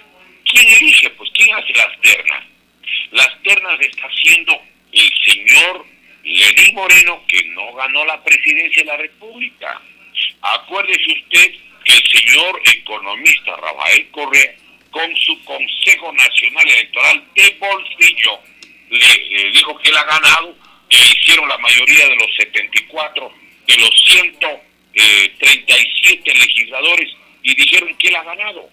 ¿quién elige? Pues, ¿quién hace las ternas? Las ternas está haciendo el señor Lenín Moreno, que no ganó la presidencia de la República. Acuérdese usted que el señor economista Rafael Correa, con su Consejo Nacional Electoral de bolsillo, le dijo que él ha ganado, que hicieron la mayoría de los 74, de los 137 legisladores, y dijeron que él ha ganado.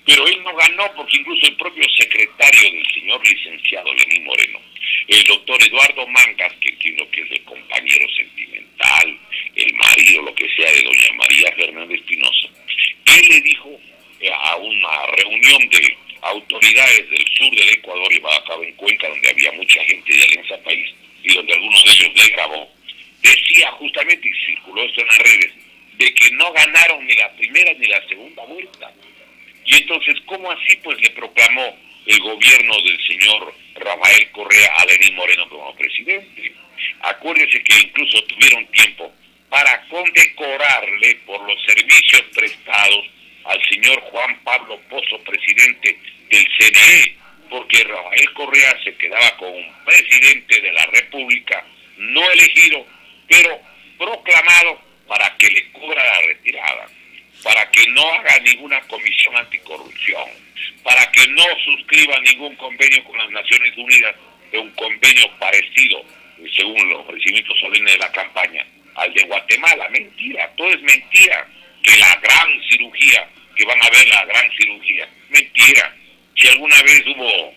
Pero él no ganó porque incluso el propio secretario del señor licenciado Lenín Moreno, el doctor doctor Eduardo Mangas, que entiendo que es el compañero sentimental, el marido, lo que sea, de doña María Fernández Espinosa, él le dijo a una reunión de autoridades del sur del Ecuador, llevada a cabo en Cuenca, donde había mucha gente de Alianza País y donde algunos de ellos le grabó, decía justamente, y circuló esto en las redes, de que no ganaron ni la primera ni la segunda vuelta. Y entonces, ¿cómo así? Pues le proclamó el gobierno del señor Rafael Correa a Lenín Moreno como presidente. Acuérdense que incluso tuvieron tiempo para condecorarle por los servicios prestados al señor Juan Pablo Pozo, presidente del CNE, porque Rafael Correa se quedaba con un presidente de la República no elegido, pero proclamado para que le cubra la retirada, para que no haga ninguna comisión anticorrupción, para que no suscriba ningún convenio con las Naciones Unidas, de un convenio parecido, según los ofrecimientos solemnes de la campaña, al de Guatemala. Mentira, todo es mentira. Que la gran cirugía, que van a ver la gran cirugía, mentira. Si alguna vez hubo,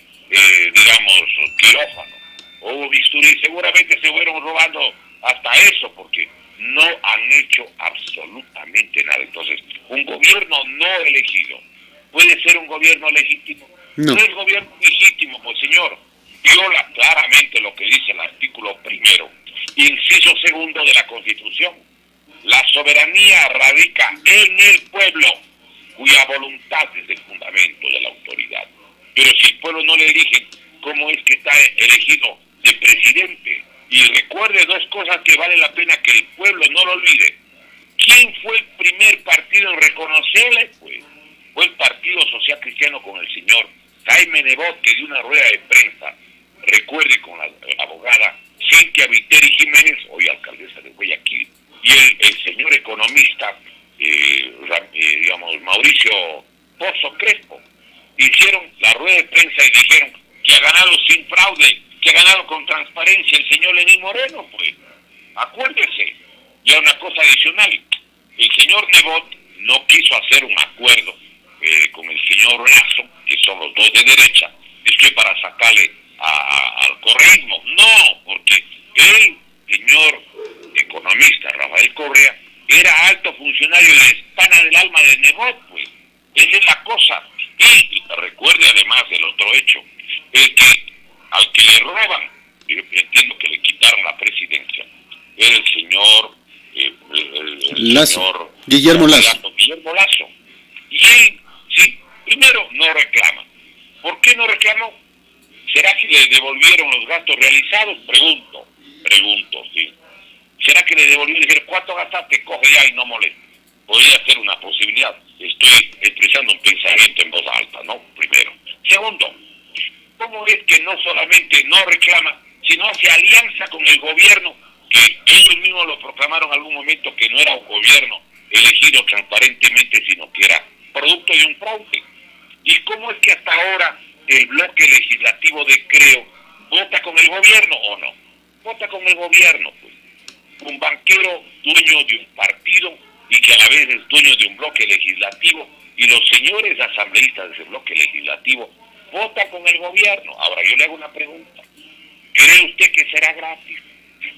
quirófano o hubo bisturí, seguramente se fueron robando hasta eso, porque no han hecho absolutamente nada. Entonces, un gobierno no elegido puede ser un gobierno legítimo. No es gobierno legítimo, pues señor, viola claramente lo que dice el artículo 1º, inciso 2 de la Constitución. La soberanía radica en el pueblo, cuya voluntad es el fundamento de la autoridad. Pero si el pueblo no le elige, ¿cómo es que está elegido de presidente? Y recuerde dos cosas que vale la pena que el pueblo no lo olvide. ¿Quién fue el primer partido en reconocerle? Pues fue el Partido Social Cristiano, con el señor Jaime Nebot, que dio una rueda de prensa, recuerde, con la abogada Cintia Viteri Jiménez, hoy alcaldesa de Guayaquil, y el señor economista, Mauricio Pozo Crespo. Hicieron la rueda de prensa y dijeron que ha ganado sin fraude, que ha ganado con transparencia el señor Lenín Moreno. Pues acuérdese. Ya una cosa adicional, el señor Nebot no quiso hacer un acuerdo con el señor Lazo, que son los dos de derecha, es para sacarle al correísmo. No, porque el señor economista Rafael Correa era alto funcionario de Hispana del alma de Nebot, pues. Esa es la cosa. Y recuerde además el otro hecho, es que al que le roban, yo entiendo que le quitaron la presidencia, era el señor Lazo, Guillermo Lazo. Guillermo Lazo. Y él, sí, primero no reclama. ¿Por qué no reclamó? ¿Será que le devolvieron los gastos realizados? Pregunto, sí. ¿Será que le devolvieron y dijeron, cuánto gastaste? Coge ya y no moleste. Podría ser una posibilidad. Estoy expresando un pensamiento en voz alta, ¿no? Primero. Segundo, ¿cómo es que no solamente no reclama, sino hace alianza con el gobierno, que ellos mismos lo proclamaron en algún momento, que no era un gobierno elegido transparentemente, sino que era producto de un fraude? ¿Y cómo es que hasta ahora el bloque legislativo de Creo vota con el gobierno o no? Vota con el gobierno, pues. Un banquero dueño de un partido y que a la vez es dueño de un bloque legislativo, y los señores asambleístas de ese bloque legislativo votan con el gobierno. Ahora yo le hago una pregunta: ¿cree usted que será gratis?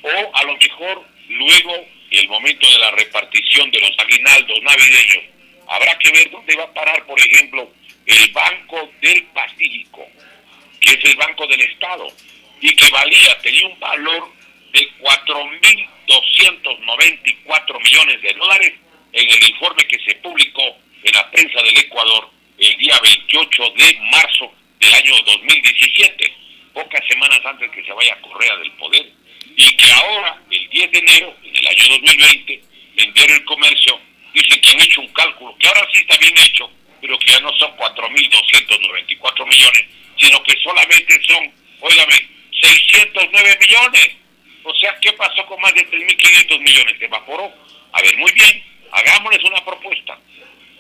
O a lo mejor luego, en el momento de la repartición de los aguinaldos navideños, habrá que ver dónde va a parar, por ejemplo, el Banco del Pacífico, que es el Banco del Estado, y que tenía un valor de 4.294 millones de dólares en el informe que se publicó en la prensa del Ecuador el día 28 de marzo del año 2017, pocas semanas antes que se vaya Correa del poder, y que ahora, el 10 de enero, en el año 2020, en Diario El Comercio, dice que han hecho un cálculo, que ahora sí está bien hecho, pero que ya no son 4.294 millones, sino que solamente son, óigame, 609 millones. O sea, ¿qué pasó con más de 3.500 millones? ¿Se evaporó? A ver, muy bien, hagámosles una propuesta.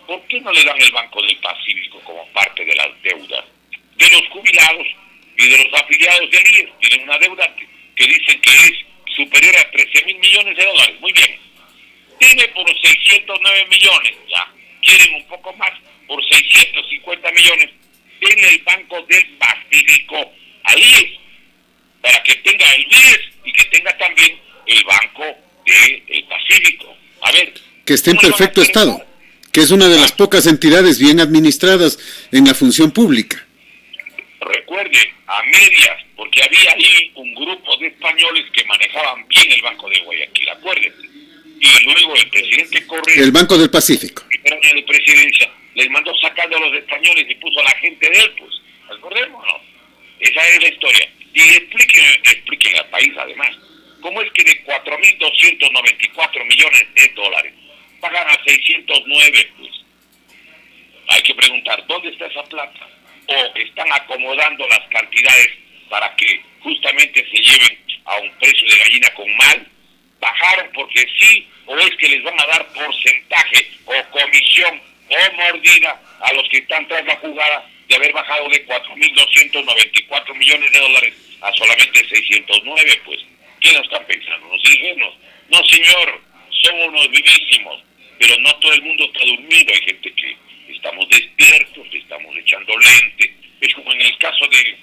¿Por qué no le dan el Banco del Pacífico como parte de las deudas de los jubilados y de los afiliados del IES? Tienen una deuda que dicen que es superior a 13.000 millones de dólares. Muy bien. Tiene por 609 millones, ya. Quieren un poco más, por 650 millones. Denle el Banco del Pacífico al IES, para que tenga el Banco del Pacífico. A ver, que esté en ¿cómo le van a perfecto hacer estado, eso? que es una de las pocas entidades bien administradas en la función pública. Recuerde, a medias, porque había ahí un grupo de españoles que manejaban bien el Banco de Guayaquil, acuérdense. Y luego el presidente Correa, El Banco del Pacífico. el primer año de presidencia, les mandó sacando a los españoles y puso a la gente de él, pues. Acordémonos. Esa es la historia. Y expliquen al país, además, cómo es que de 4.294 millones de dólares pagan a 609, pues. Hay que preguntar, ¿dónde está esa plata? O están acomodando las cantidades para que justamente se lleven a un precio de gallina con mal. Bajaron porque sí, o es que les van a dar porcentaje o comisión o mordida a los que están tras la jugada de haber bajado de 4.294 millones de dólares a solamente 609, pues. ¿Qué no están pensando? ¿Los ingenuos? No, señor, son unos vivísimos, pero no todo el mundo está durmiendo. Hay gente que estamos despiertos, estamos echando lente. Es como en el caso de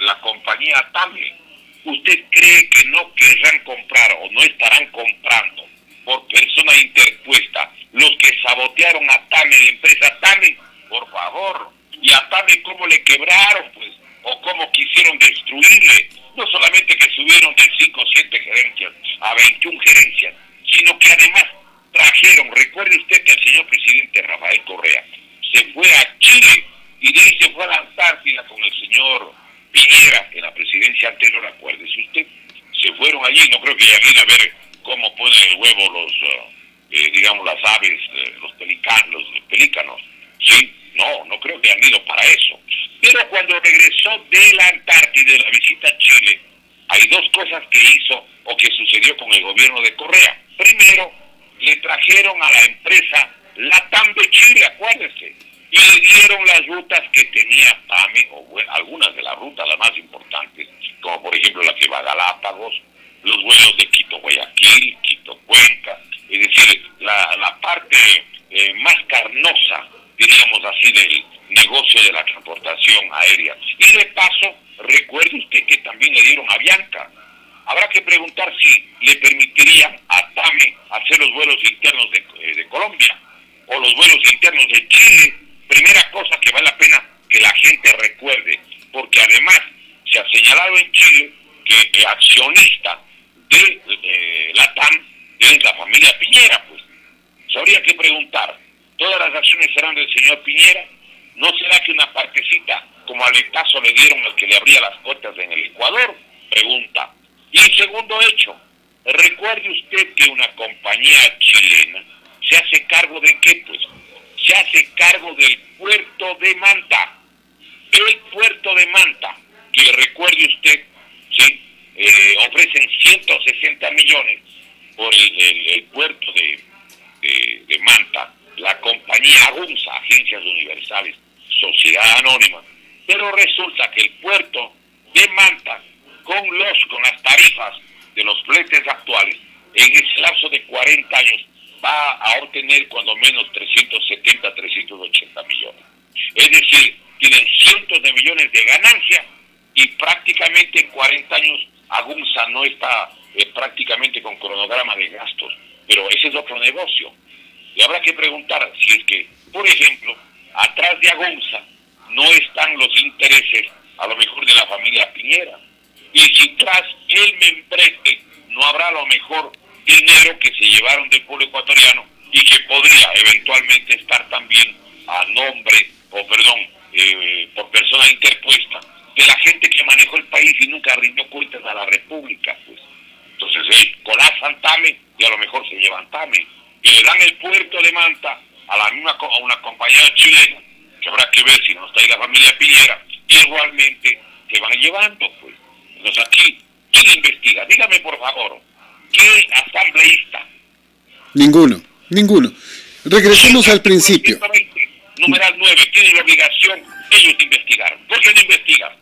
la compañía TAME. ¿Usted cree que no querrán comprar o no estarán comprando por persona interpuesta los que sabotearon a TAME, la empresa TAME? Por favor. ¿Y a TAME cómo le quebraron, pues? ¿O cómo quisieron destruirle? No solamente que subieron de 5 o 7 gerencias a 21 gerencias, sino que además trajeron, recuerde usted que el señor presidente Rafael Correa se fue a Chile y de ahí se fue a la Antártida con el señor Piñera en la presidencia anterior, acuérdese usted. Se fueron allí, no creo que lleguen a ver cómo ponen el huevo los, digamos, las aves, los pelícanos, ¿sí? No creo que han ido para eso. Pero cuando regresó de la Antártida de la visita a Chile, hay dos cosas que hizo o que sucedió con el gobierno de Correa. Primero, le trajeron a la empresa Latam de Chile, acuérdense, y le dieron las rutas que tenía TAME, o bueno, algunas de las rutas, las más importantes, como por ejemplo la que va a Galápagos, los vuelos de Quito-Guayaquil, Quito-Cuenca, es decir, la parte más carnosa, diríamos así, del negocio de la transportación aérea. Y de paso, recuerde usted que también le dieron a Avianca. Habrá que preguntar si le permitirían a TAME hacer los vuelos internos de Colombia o los vuelos internos de Chile. Primera cosa que vale la pena que la gente recuerde, porque además se ha señalado en Chile que el accionista de la TAM es la familia Piñera, pues. Habría que preguntar, ¿todas las acciones serán del señor Piñera? ¿No será que una partecita, como aletazo le dieron al que le abría las puertas en el Ecuador? Pregunta. Y segundo hecho, recuerde usted que una compañía chilena se hace cargo de qué, pues. Se hace cargo del puerto de Manta. El puerto de Manta, que recuerde usted, ¿sí? Ofrecen 160 millones por el puerto de Manta, la compañía Agunza, Agencias Universales, Sociedad Anónima. Pero resulta que el puerto de Manta, con las tarifas de los fletes actuales, en ese lapso de 40 años, va a obtener cuando menos 370, 380 millones. Es decir, tienen cientos de millones de ganancia y prácticamente en 40 años Agunza no está prácticamente con cronograma de gastos. Pero ese es otro negocio. Y habrá que preguntar si es que, por ejemplo, atrás de Agunza no están los intereses, a lo mejor, de la familia Piñera. Y si tras el membrete no habrá a lo mejor dinero que se llevaron del pueblo ecuatoriano y que podría eventualmente estar también a nombre, por persona interpuesta, de la gente que manejó el país y nunca rindió cuentas a la República, pues. Entonces, colapsan TAME y a lo mejor se llevan TAME. Y le dan el puerto de Manta a una compañía chilena, que habrá que ver si no está ahí la familia Piñera, igualmente se van llevando, pues. Entonces aquí, ¿quién investiga? Dígame, por favor, ¿qué asambleísta? Ninguno. Regresemos al principio. 120, numeral 9, tiene la obligación ellos de investigar. ¿Por qué no investigan?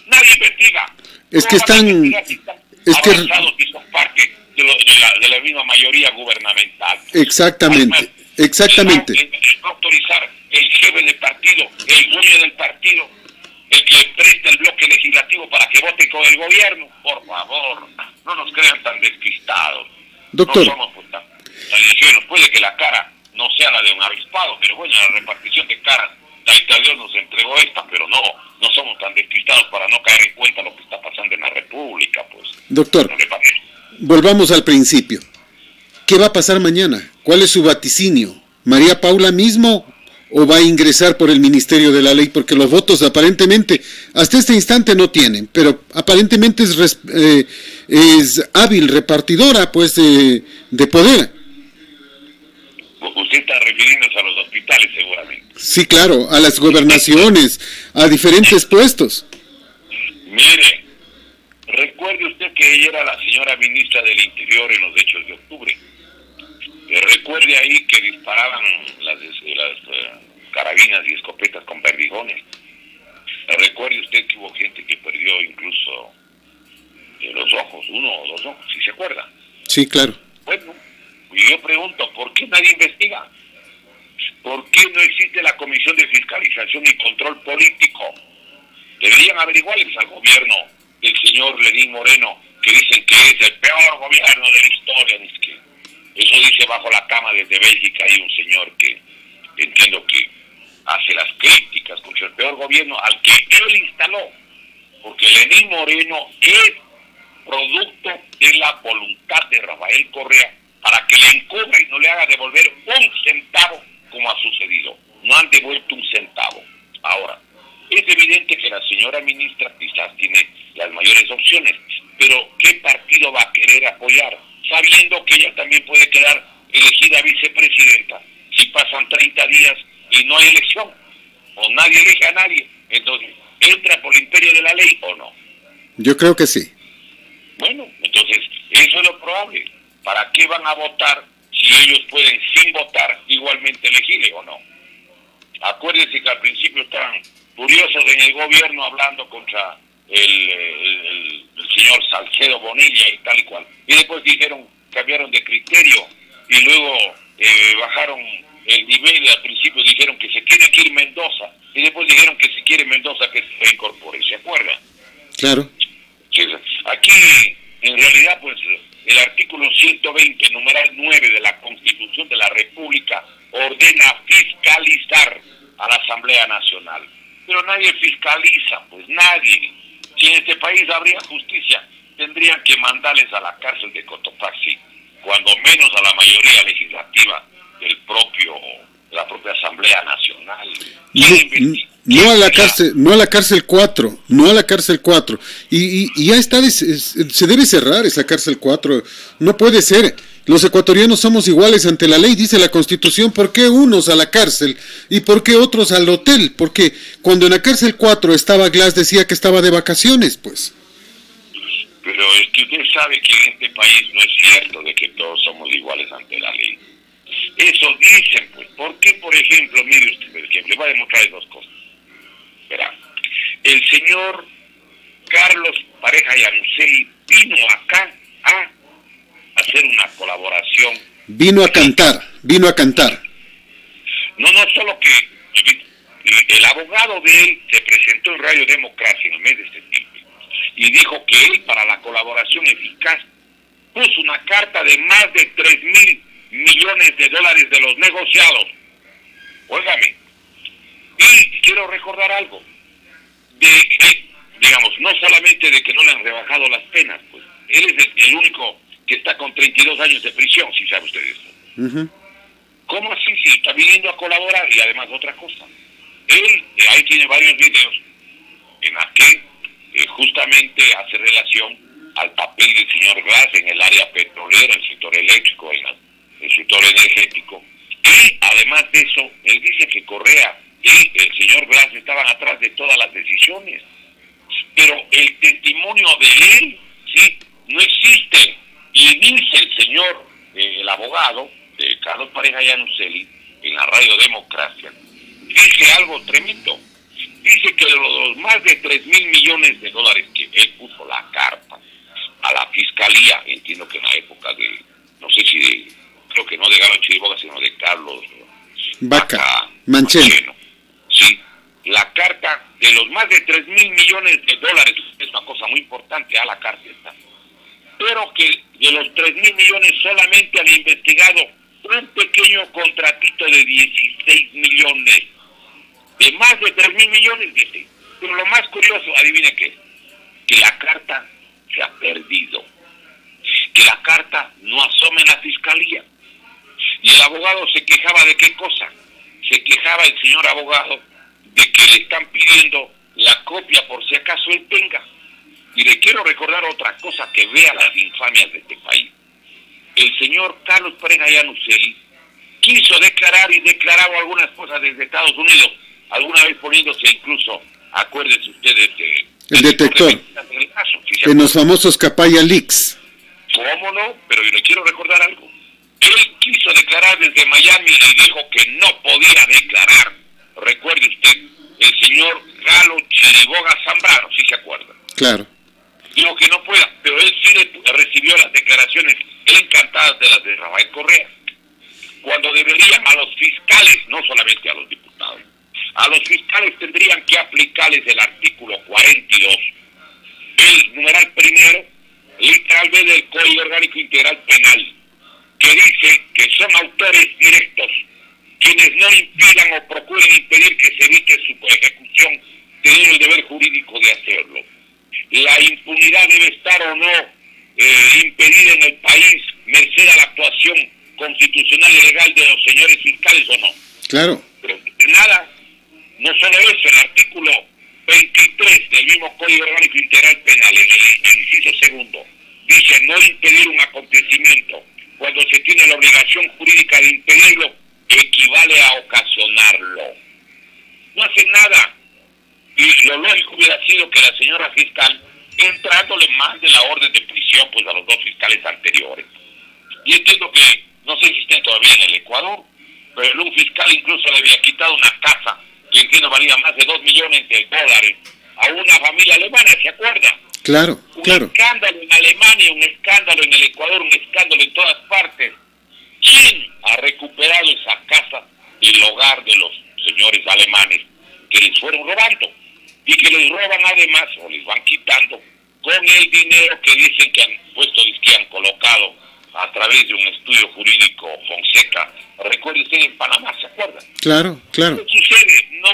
Nadie investiga. Es que están avanzados y son parte de la misma mayoría gubernamental. Exactamente. Va a autorizar el jefe del partido, el dueño del partido, de que preste el bloque legislativo para que vote con el gobierno. Por favor, no nos crean tan despistados. Doctor. No somos pues, tan ingenuos. Puede que la cara no sea la de un avispado, pero bueno, la repartición de caras, la Dios nos entregó esta, pero no somos tan despistados para no caer en cuenta lo que está pasando en la República, pues. Doctor, volvamos al principio. ¿Qué va a pasar mañana? ¿Cuál es su vaticinio? ¿María Paula mismo o va a ingresar por el Ministerio de la Ley? Porque los votos aparentemente, hasta este instante no tienen, pero aparentemente es hábil repartidora, pues, de poder. Usted está refiriéndose a los hospitales, seguramente. Sí, claro, a las gobernaciones, a diferentes puestos. Mire, recuerde usted que ella era la señora ministra del Interior en los hechos de octubre. Recuerde ahí que disparaban las carabinas y escopetas con perdigones. Recuerde usted que hubo gente que perdió incluso los ojos, uno o dos ojos, si se acuerda. Sí, claro. Bueno, y yo pregunto, ¿por qué nadie investiga? ¿Por qué no existe la Comisión de Fiscalización y Control Político? Deberían averiguarles al gobierno del señor Lenín Moreno, que dicen que es el peor gobierno de la historia. Ni siquiera. Eso dice bajo la cama desde Bélgica. Hay un señor que entiendo que hace las críticas contra el peor gobierno al que él instaló. Porque Lenín Moreno es producto de la voluntad de Rafael Correa para que le encubra y no le haga devolver un centavo como ha sucedido. No han devuelto un centavo. Ahora, es evidente que la señora ministra quizás tiene las mayores opciones, pero ¿qué partido va a querer apoyar? Sabiendo que ella también puede quedar elegida vicepresidenta si pasan 30 días y no hay elección, o nadie elige a nadie. Entonces, ¿entra por el imperio de la ley o no? Yo creo que sí. Bueno, entonces, eso es lo probable. ¿Para qué van a votar si ellos pueden, sin votar, igualmente elegir o no? Acuérdense que al principio estaban furiosos en el gobierno hablando contra el señor Salcedo Bonilla y tal y cual. Y después cambiaron de criterio y luego bajaron el nivel. Al principio dijeron que se tiene que ir Mendoza y después dijeron que si quiere Mendoza que se incorpore. ¿Se acuerdan? Claro. Aquí, en realidad, pues, el artículo 120, numeral 9 de la Constitución de la República ordena fiscalizar a la Asamblea Nacional. Pero nadie fiscaliza, pues nadie. Si en este país habría justicia, tendrían que mandarles a la cárcel de Cotopaxi, cuando menos a la mayoría legislativa de la propia Asamblea Nacional. No a la cárcel 4, no a la cárcel 4. Y ya está, se debe cerrar esa cárcel 4. No puede ser. Los ecuatorianos somos iguales ante la ley, dice la Constitución. ¿Por qué unos a la cárcel y por qué otros al hotel? Porque cuando en la cárcel 4 estaba Glass, decía que estaba de vacaciones, pues. Pero es que usted sabe que en este país no es cierto de que todos somos iguales ante la ley. Eso dicen, pues. ¿Por qué, por ejemplo, mire usted, por ejemplo, le voy a demostrar dos cosas. Verá, el señor Carlos Pareja Yanuseli vino acá a hacer una colaboración. Vino a cantar. No solo que el abogado de él se presentó en Radio Democracia en el mes de septiembre y dijo que él, para la colaboración eficaz, puso una carta de más de 3,000 millones de dólares de los negociados. Óigame. Y quiero recordar algo, digamos, no solamente de que no le han rebajado las penas, pues él es el único que está con 32 años de prisión, si sabe usted eso. Uh-huh. ¿Cómo así? Si está viniendo a colaborar. Y además otra cosa, él ahí tiene varios videos en la que justamente hace relación al papel del señor Glass en el área petrolera, el sector eléctrico, en el sector energético. Y además de eso, él dice que Correa y el señor Glass estaban atrás de todas las decisiones. Pero el testimonio de él, sí, no existe. Y dice el señor, el abogado de Carlos Pareja Yanuseli, en la Radio Democracia, dice algo tremendo. Dice que de los más de 3,000 millones de dólares que él puso la carta a la fiscalía, entiendo que en la época de, no sé si creo que no de Galo Chiriboga, sino de Carlos Vaca Mancheno. Sí, la carta de los más de 3,000 que a la carpeta, pero que de los 3.000 millones solamente han investigado un pequeño contratito de 16 millones, de más de 3.000 millones, dice. Pero lo más curioso, adivine qué, que la carta se ha perdido, que la carta no asoma en la fiscalía. Y el abogado se quejaba de qué cosa, se quejaba el señor abogado de que le están pidiendo la copia por si acaso él tenga. Y le quiero recordar otra cosa, que vea las infamias de este país. El señor Carlos Pérez Llanuselli quiso declarar y declaraba algunas cosas desde Estados Unidos, alguna vez poniéndose incluso, acuérdense ustedes, el detector, del caso, en los famosos Capaya Leaks. ¿Cómo no? Pero yo le quiero recordar algo. Él quiso declarar desde Miami y dijo que no podía declarar. Recuerde usted, el señor Galo Chiriboga Zambrano, si se acuerda. Claro. Dijo que no pueda, pero él sí recibió las declaraciones encantadas de las de Rafael Correa. Cuando deberían a los fiscales, no solamente a los diputados, a los fiscales tendrían que aplicarles el artículo 42, el numeral primero, literal B del Código Orgánico Integral Penal, que dice que son autores directos quienes no impidan o procuren impedir que se evite su ejecución, tienen el deber jurídico de hacerlo. La impunidad debe estar o no impedida en el país, merced a la actuación constitucional y legal de los señores fiscales o no. Claro. Pero nada, no solo eso, el artículo 23 del mismo Código Orgánico Integral Penal, en el inciso segundo, dice no impedir un acontecimiento cuando se tiene la obligación jurídica de impedirlo, equivale a ocasionarlo. No hacen nada. Y lo lógico hubiera sido que la señora fiscal, entrándole más de la orden de prisión pues a los dos fiscales anteriores. Y entiendo que, no sé si estén todavía en el Ecuador, pero un fiscal incluso le había quitado una casa, que entiendo valía más de $2 millones a una familia alemana, ¿se acuerda? Claro, claro. Un escándalo en Alemania, un escándalo en el Ecuador, un escándalo en todas partes. ¿Quién ha recuperado esa casa y el hogar de los señores alemanes que les fueron robando? Y que les roban además, o les van quitando, con el dinero que dicen que han puesto, que han colocado a través de un estudio jurídico Fonseca. Recuerde usted en Panamá, ¿se acuerda? Claro, claro. No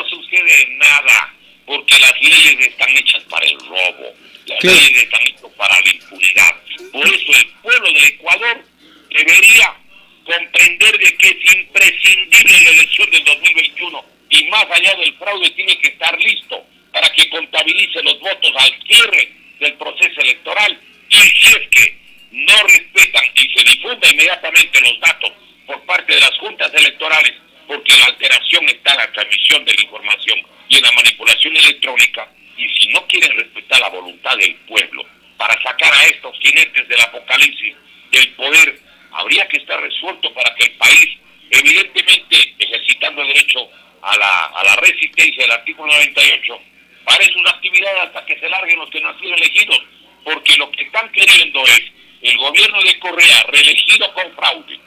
sucede nada, porque las leyes están hechas para el robo, las leyes están hechas para la impunidad. Por eso el pueblo del Ecuador debería comprender de que es imprescindible la elección del 2021 y más allá del fraude tiene que estar listo para que contabilice los votos al cierre del proceso electoral. Y si es que no respetan y se difunda inmediatamente los datos por parte de las juntas electorales, porque la alteración está en la transmisión de la información y en la manipulación electrónica, y si no quieren respetar la voluntad del pueblo para sacar a estos jinetes del apocalipsis del poder, habría que estar resuelto para que el país, evidentemente ejercitando el derecho a la resistencia del artículo 98, pare sus actividades hasta que se larguen los que no han sido elegidos, porque lo que están queriendo es el gobierno de Correa reelegido con fraude,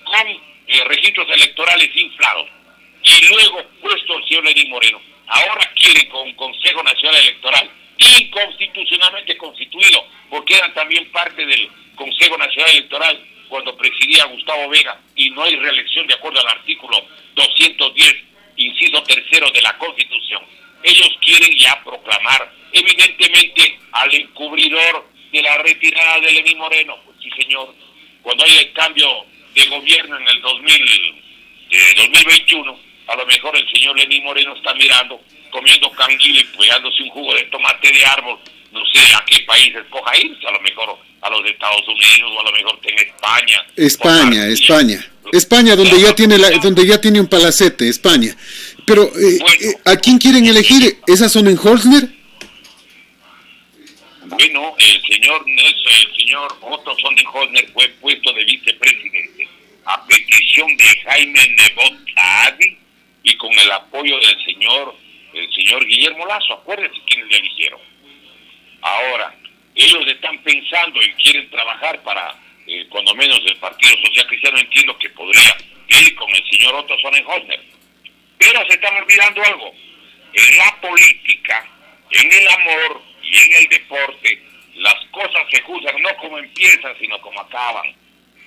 con registros electorales inflados, y luego puesto el señor Lenín Moreno. Ahora quieren con un Consejo Nacional Electoral inconstitucionalmente constituido, porque eran también parte del Consejo Nacional Electoral cuando presidía Gustavo Vega, y no hay reelección de acuerdo al artículo 210, inciso tercero de la Constitución. Ellos quieren ya proclamar evidentemente al encubridor de la retirada de Lenín Moreno. Pues sí, señor, cuando haya el cambio de gobierno en el 2021, a lo mejor el señor Lenín Moreno está mirando, comiendo canguil y pegándose un jugo de tomate de árbol, no sé a qué país escoja irse, a lo mejor a los Estados Unidos, o a lo mejor en España. España, donde ya tiene un palacete, España. Pero, ¿a quién quieren elegir? ¿Esas son en Holzner? Bueno, el señor Otto Sonnenholzner fue puesto de vicepresidente a petición de Jaime Nebot Saadi y con el apoyo del señor Guillermo Lasso. Acuérdense quiénes le eligieron. Ahora, ellos están pensando y quieren trabajar para, cuando menos el Partido Social Cristiano, entiendo que podría ir con el señor Otto Sonnenholzner. Pero se están olvidando algo. En la política, en el amor y en el deporte, las cosas se juzgan no como empiezan, sino como acaban.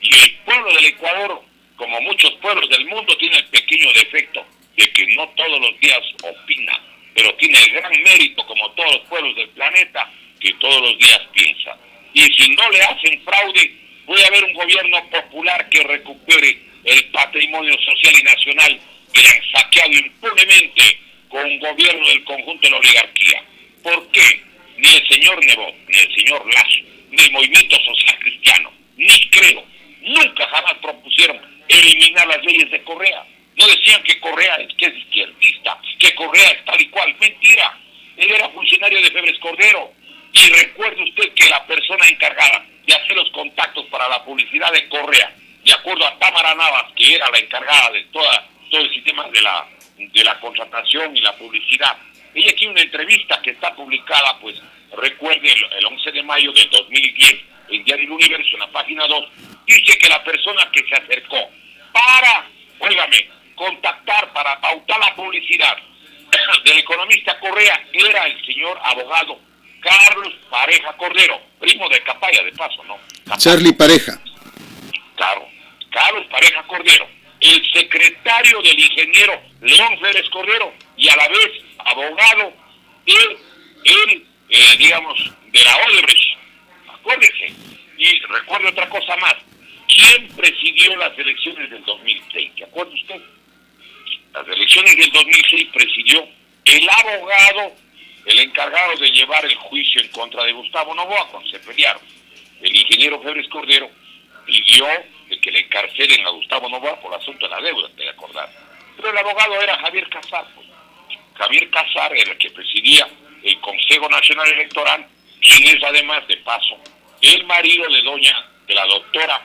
Y el pueblo del Ecuador, como muchos pueblos del mundo, tiene el pequeño defecto de que no todos los días opina, pero tiene el gran mérito, como todos los pueblos del planeta, que todos los días piensa. Y si no le hacen fraude, puede haber un gobierno popular que recupere el patrimonio social y nacional que le han saqueado impunemente con un gobierno del conjunto de la oligarquía. ¿Por qué? Ni el señor Nebot, ni el señor Lazo, ni el movimiento social cristiano, ni creo, nunca jamás propusieron eliminar las leyes de Correa. No decían que Correa es izquierdista, que Correa es tal y cual. Mentira. Él era funcionario de Febres Cordero. Y recuerde usted que la persona encargada de hacer los contactos para la publicidad de Correa, de acuerdo a Támara Navas, que era la encargada de todo el sistema de la contratación y la publicidad, ella tiene una entrevista que está publicada, pues recuerde, el 11 de mayo del 2010, en Diario El Universo, en la página 2, dice que la persona que se acercó para, óigame, contactar, para pautar la publicidad del economista Correa, era el señor abogado Carlos Pareja Cordero, primo de Capaya, de paso, ¿no? Capaya. Charlie Pareja. Claro, Carlos Pareja Cordero, el secretario del ingeniero León Férez Cordero, y a la vez abogado digamos, de la Odebrecht. Acuérdese. Y recuerde otra cosa más. ¿Quién presidió las elecciones del 2006? ¿Se acuerda usted? Las elecciones del 2006 presidió el abogado, el encargado de llevar el juicio en contra de Gustavo Noboa cuando se pelearon. El ingeniero Febres Cordero pidió de que le encarcelen a Gustavo Noboa por el asunto de la deuda, te acordás. Pero el abogado era Javier Casar. Pues. Javier Casar era el que presidía el Consejo Nacional Electoral, quien es además, de paso, el marido de la doctora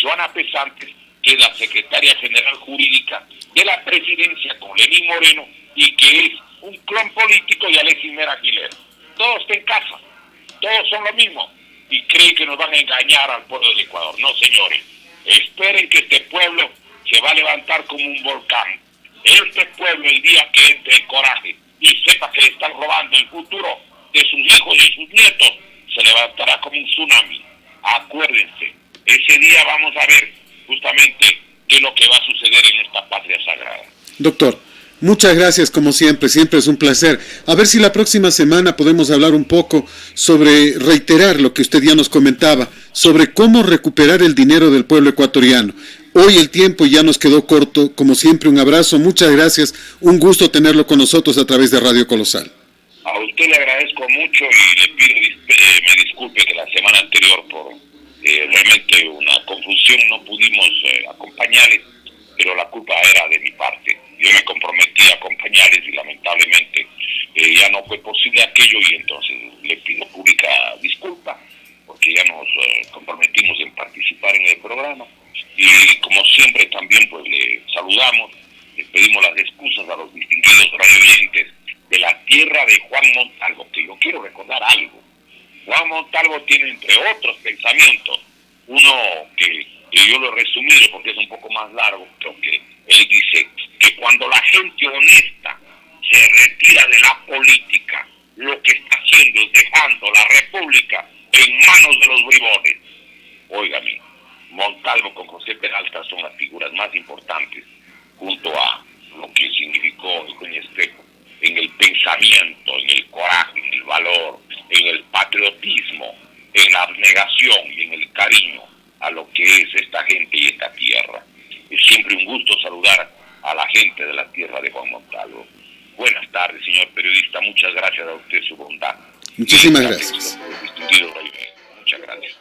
Joana Pesantes, que es la secretaria general jurídica de la presidencia con Lenín Moreno y que es un clon político de Alexis Mera Aguilera. Todos están en casa, todos son lo mismo y creen que nos van a engañar al pueblo del Ecuador. No, señores, esperen que este pueblo se va a levantar como un volcán. Este pueblo, el día que entre el coraje y sepa que le están robando el futuro de sus hijos y sus nietos, se levantará como un tsunami. Acuérdense, ese día vamos a ver justamente qué es lo que va a suceder en esta patria sagrada. Doctor, muchas gracias como siempre es un placer. A ver si la próxima semana podemos hablar un poco sobre, reiterar lo que usted ya nos comentaba, sobre cómo recuperar el dinero del pueblo ecuatoriano. Hoy el tiempo ya nos quedó corto, como siempre un abrazo, muchas gracias, un gusto tenerlo con nosotros a través de Radio Colosal. A usted le agradezco mucho y le pido me disculpe que la semana anterior por realmente una confusión no pudimos acompañarles, pero la culpa era de mi parte. Yo me comprometí a acompañarles y lamentablemente ya no fue posible aquello y entonces le pido pública disculpa porque ya nos comprometimos en participar en el programa y como siempre también pues le saludamos, le pedimos las excusas a los distinguidos radioyentes de la tierra de Juan Montalvo, que yo quiero recordar algo. Juan Montalvo tiene entre otros pensamientos, uno que yo lo he resumido porque es un poco más largo, pero que él dice que cuando la gente honesta se retira de la política, lo que está haciendo es dejando la república en manos de los bribones. Óigame, Montalvo con José Peralta son las figuras más importantes junto a lo que significó Eugenio Estrepo en el pensamiento, en el coraje, en el valor, en el patriotismo, en la abnegación y en el cariño a lo que es esta gente y esta tierra. Es siempre un gusto saludar a la gente de la tierra de Juan Montalvo. Buenas tardes, señor periodista. Muchas gracias a usted, su bondad. Muchísimas gracias. Distinguido, muchas gracias.